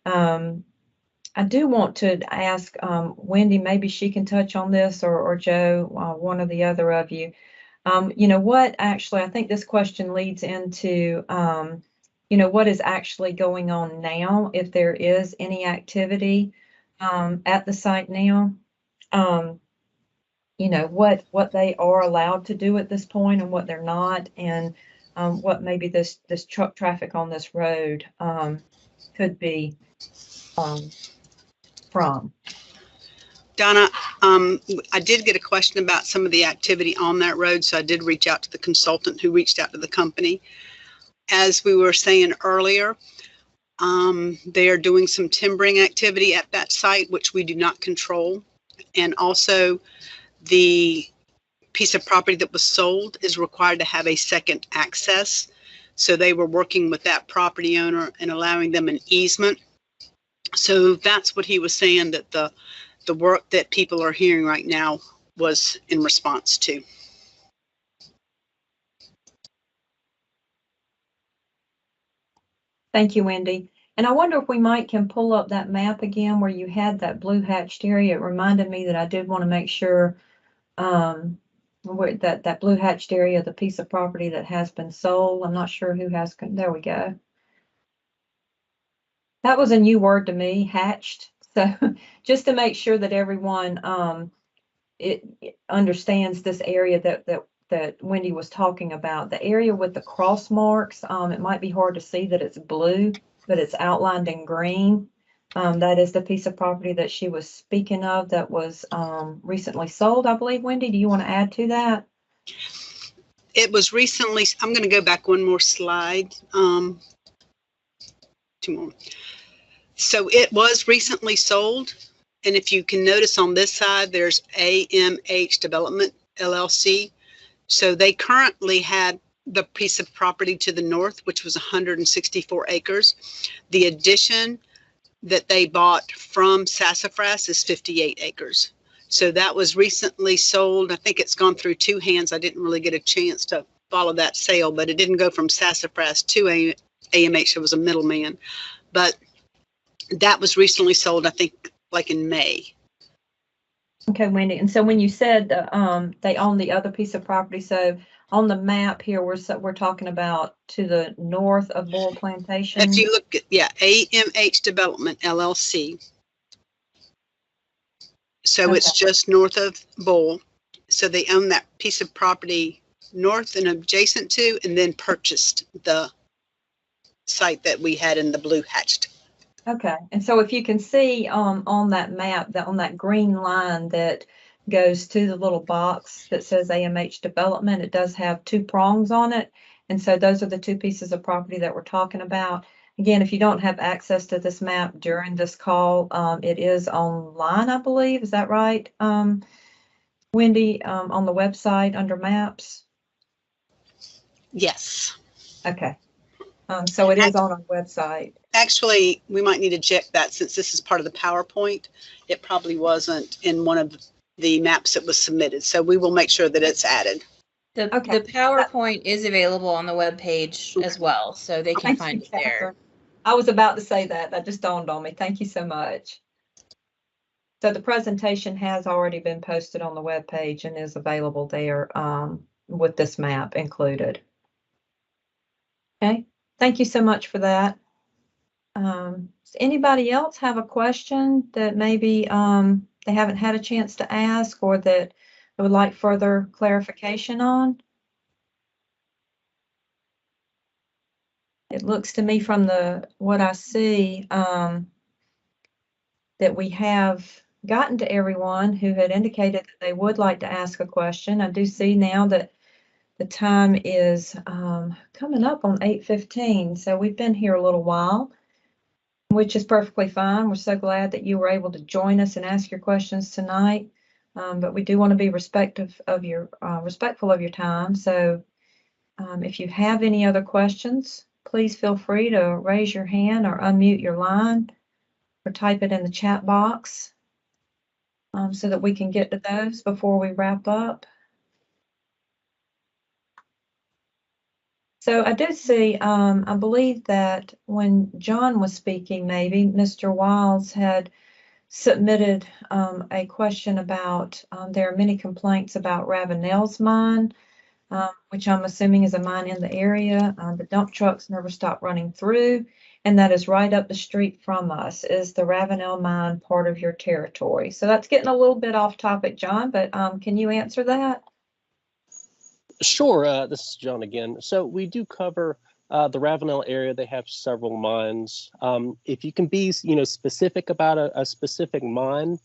I do want to ask Wendy, maybe she can touch on this, or Joe, one or the other of you. You know, what actually, I think this question leads into, you know, what is actually going on now, if there is any activity at the site now. You know, what they are allowed to do at this point and what they're not, and what maybe this truck traffic on this road could be from. Donna, I did get a question about some of the activity on that road, so I did reach out to the consultant who reached out to the company. As we were saying earlier, they are doing some timbering activity at that site, which we do not control. And also, the piece of property that was sold is required to have a second access. So they were working with that property owner and allowing them an easement. So that's what he was saying, that the work that people are hearing right now was in response to. Thank you, Wendy. And I wonder if we can pull up that map again where you had that blue hatched area. It reminded me that I did want to make sure where that blue hatched area, the piece of property that has been sold. I'm not sure who has, there we go. That was a new word to me, hatched. So just to make sure that everyone it understands this area that Wendy was talking about, the area with the cross marks, it might be hard to see that it's blue, but it's outlined in green. That is the piece of property that she was speaking of that was recently sold, I believe. Wendy, do you want to add to that? It was recently, I'm going to go back one more slide. Two more. So it was recently sold. And if you can notice on this side, there's AMH Development LLC. So they currently had the piece of property to the north, which was 164 acres. The addition that they bought from Sassafras is 58 acres. So that was recently sold. I think it's gone through two hands. I didn't really get a chance to follow that sale, but it didn't go from Sassafras to AMH. It was a middleman. But that was recently sold, I think, like in May. Okay, Wendy. And so when you said they own the other piece of property, so on the map here, we're talking about to the north of Bull Plantation. If you look at, yeah, AMH Development LLC. So it's just north of Bull. So they own that piece of property north and adjacent to, and then purchased the site that we had in the blue hatched. Okay, and so if you can see on that map, that on that green line that goes to the little box that says AMH Development, it does have two prongs on it. And so those are the two pieces of property that we're talking about. Again, if you don't have access to this map during this call, it is online, I believe. Is that right, Wendy, on the website under maps? Yes. Okay. So it is on our website. Actually, we might need to check that since this is part of the PowerPoint. It probably wasn't in one of the maps that was submitted. So we will make sure that it's added. The PowerPoint is available on the webpage as well, so they can find it there. I was about to say that. That just dawned on me. Thank you so much. So the presentation has already been posted on the webpage and is available there with this map included. Okay. Thank you so much for that. Does anybody else have a question that maybe they haven't had a chance to ask or that they would like further clarification on? It looks to me from what I see that we have gotten to everyone who had indicated that they would like to ask a question. I do see now that the time is coming up on 8:15, so we've been here a little while, which is perfectly fine. We're so glad that you were able to join us and ask your questions tonight. But we do want to be respectful of your time. So if you have any other questions, please feel free to raise your hand or unmute your line or type it in the chat box so that we can get to those before we wrap up. So I do see, I believe that when John was speaking, maybe Mr. Wiles had submitted a question about there are many complaints about Ravenel's mine, which I'm assuming is a mine in the area. The dump trucks never stop running through, and that is right up the street from us. Is the Ravenel mine part of your territory? So that's getting a little bit off topic, John, but can you answer that? Sure. This is John again. So we do cover the Ravenel area. They have several mines. If you can be, specific about a specific mine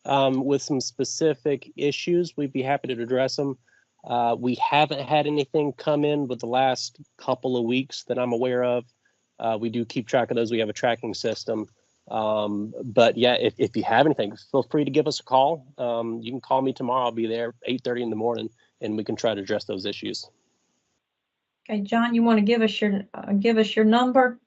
with some specific issues, we'd be happy to address them. We haven't had anything come in with the last couple of weeks that I'm aware of. We do keep track of those. We have a tracking system. But yeah, if you have anything, feel free to give us a call. You can call me tomorrow. I'll be there 8:30 in the morning, and we can try to address those issues. Okay, John, you want to give us your number?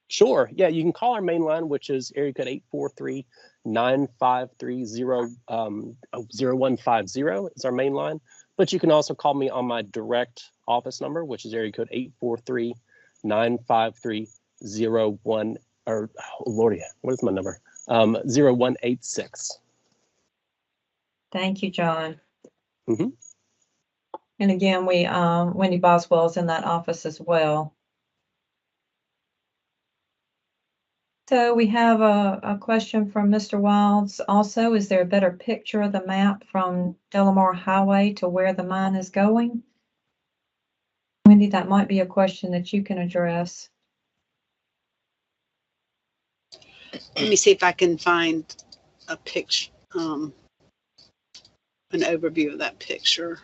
Sure. Yeah, you can call our main line, which is area code 843-953-0150 is our main line. But you can also call me on my direct office number, which is area code 843-953-01, or oh Lordy, what is my number? 0186. Thank you, John. Mm-hmm. And again, Wendy Boswell is in that office as well. So we have a question from Mr. Wilds. Also, is there a better picture of the map from Delamar Highway to where the mine is going? Wendy, that might be a question that you can address. Let me see if I can find a picture, an overview of that picture.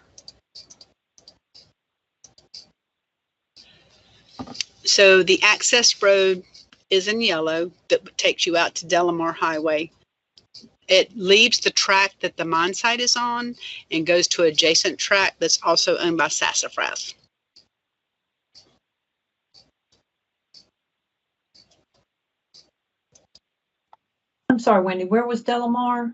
So the access road is in yellow that takes you out to Delamar Highway. It leaves the track that the mine site is on and goes to adjacent track that's also owned by Sassafras. I'm sorry, Wendy, where was Delamar?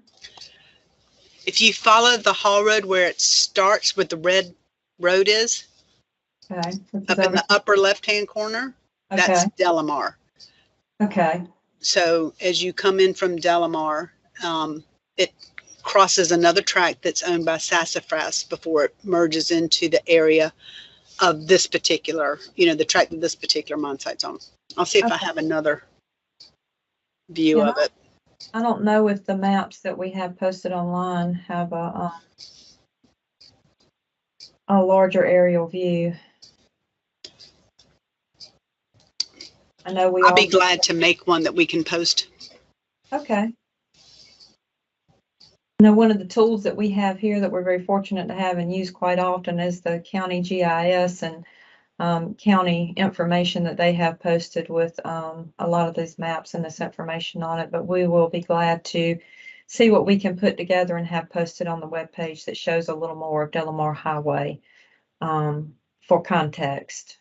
If you follow the haul road where it starts with the red road is, Okay. up in the upper left-hand corner, that's Delamar. Okay. So as you come in from Delamar, it crosses another track that's owned by Sassafras before it merges into the area of this particular, the track that this particular mine site's on. I'll see if I have another view of it. I don't know if the maps that we have posted online have a larger aerial view. I know I'll be glad to make one that we can post. Okay. I know one of the tools that we have here that we're very fortunate to have and use quite often is the county GIS and county information that they have posted with a lot of these maps and this information on it. But we will be glad to see what we can put together and have posted on the webpage that shows a little more of Delamar Highway for context.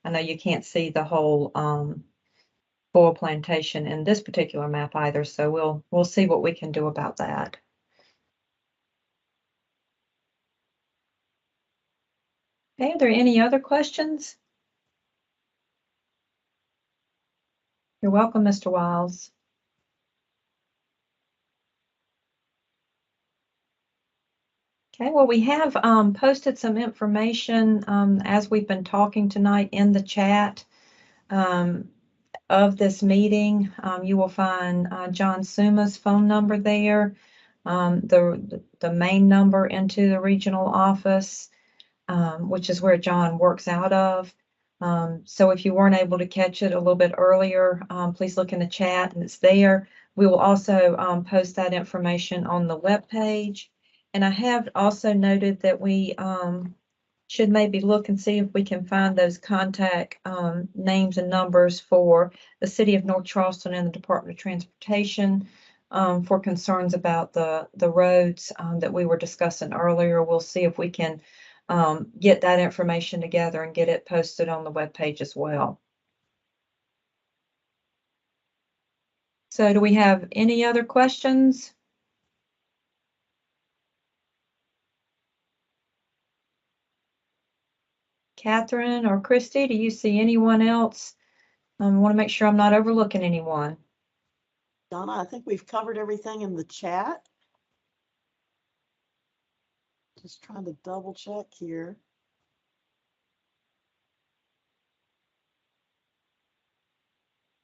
I know you can't see the whole oil plantation in this particular map either, so we'll see what we can do about that. Okay, are there any other questions? You're welcome, Mr. Wiles. Okay, well, we have posted some information as we've been talking tonight in the chat of this meeting. You will find John Suma's phone number there, the main number into the regional office, which is where John works out of. So if you weren't able to catch it a little bit earlier, please look in the chat and it's there. We will also post that information on the webpage. And I have also noted that we should maybe look and see if we can find those contact names and numbers for the City of North Charleston and the Department of Transportation for concerns about the roads that we were discussing earlier. We'll see if we can get that information together and get it posted on the webpage as well. So do we have any other questions? Catherine or Christy, do you see anyone else? I want to make sure I'm not overlooking anyone. Donna, I think we've covered everything in the chat. Just trying to double check here.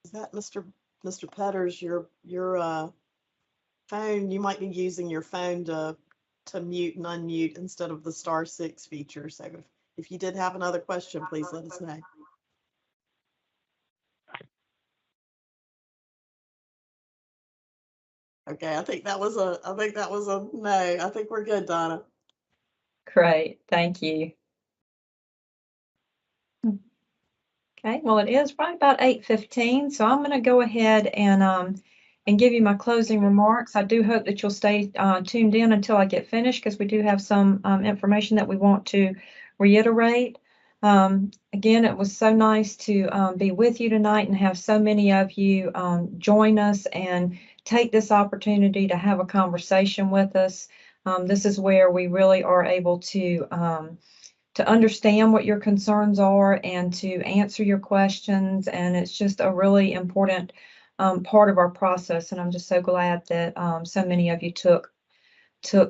Is that Mr. Petters, your phone? You might be using your phone to mute and unmute instead of the *6 feature. So if you did have another question, please let us know. Okay, I think that was a no. I think we're good, Donna. Great, thank you. Okay, well, it is right about 8:15, so I'm going to go ahead and give you my closing remarks. I do hope that you'll stay tuned in until I get finished because we do have some information that we want to reiterate. Again, it was so nice to be with you tonight and have so many of you join us and take this opportunity to have a conversation with us. This is where we really are able to understand what your concerns are and to answer your questions. And it's just a really important part of our process. And I'm just so glad that so many of you took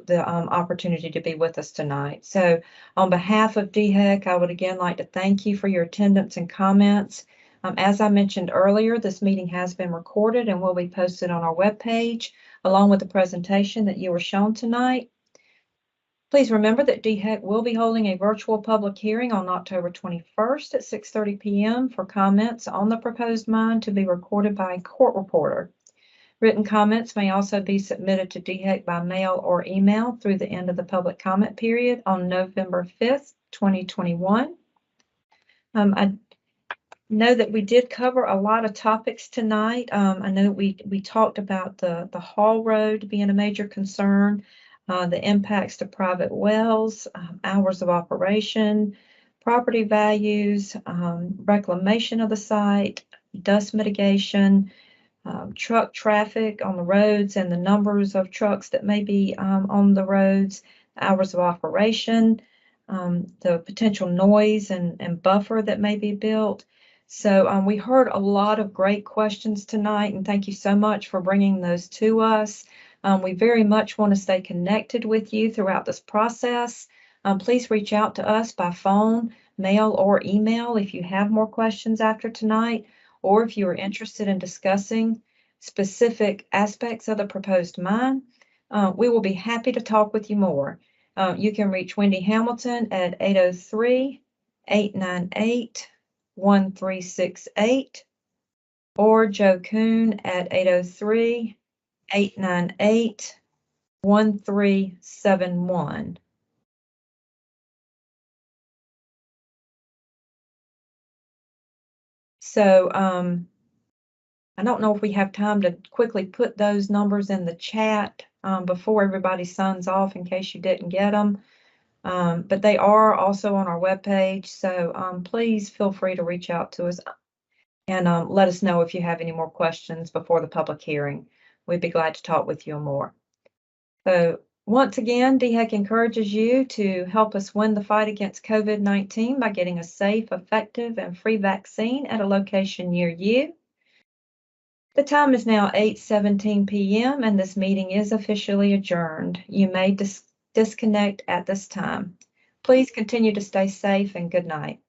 the opportunity to be with us tonight. So on behalf of DHEC, I would again like to thank you for your attendance and comments. As I mentioned earlier, this meeting has been recorded and will be posted on our webpage, along with the presentation that you were shown tonight. Please remember that DHEC will be holding a virtual public hearing on October 21st at 6:30 p.m. for comments on the proposed mine to be recorded by a court reporter. Written comments may also be submitted to DHEC by mail or email through the end of the public comment period on November 5th, 2021. I know that we did cover a lot of topics tonight. I know we talked about the haul road being a major concern, the impacts to private wells, hours of operation, property values, reclamation of the site, dust mitigation, truck traffic on the roads and the numbers of trucks that may be on the roads, hours of operation, the potential noise and buffer that may be built. So we heard a lot of great questions tonight, and thank you so much for bringing those to us. We very much want to stay connected with you throughout this process. Please reach out to us by phone, mail, or email if you have more questions after tonight, or if you are interested in discussing specific aspects of the proposed mine. We will be happy to talk with you more. You can reach Wendy Hamilton at 803-898-1368 or Joe Kuhn at 803-898-1371. So I don't know if we have time to quickly put those numbers in the chat before everybody signs off in case you didn't get them. But they are also on our webpage, so please feel free to reach out to us and let us know if you have any more questions before the public hearing. We'd be glad to talk with you more. So once again, DHEC encourages you to help us win the fight against COVID-19 by getting a safe, effective, and free vaccine at a location near you. The time is now 8:17 p.m. and this meeting is officially adjourned. You may disconnect at this time. Please continue to stay safe and good night.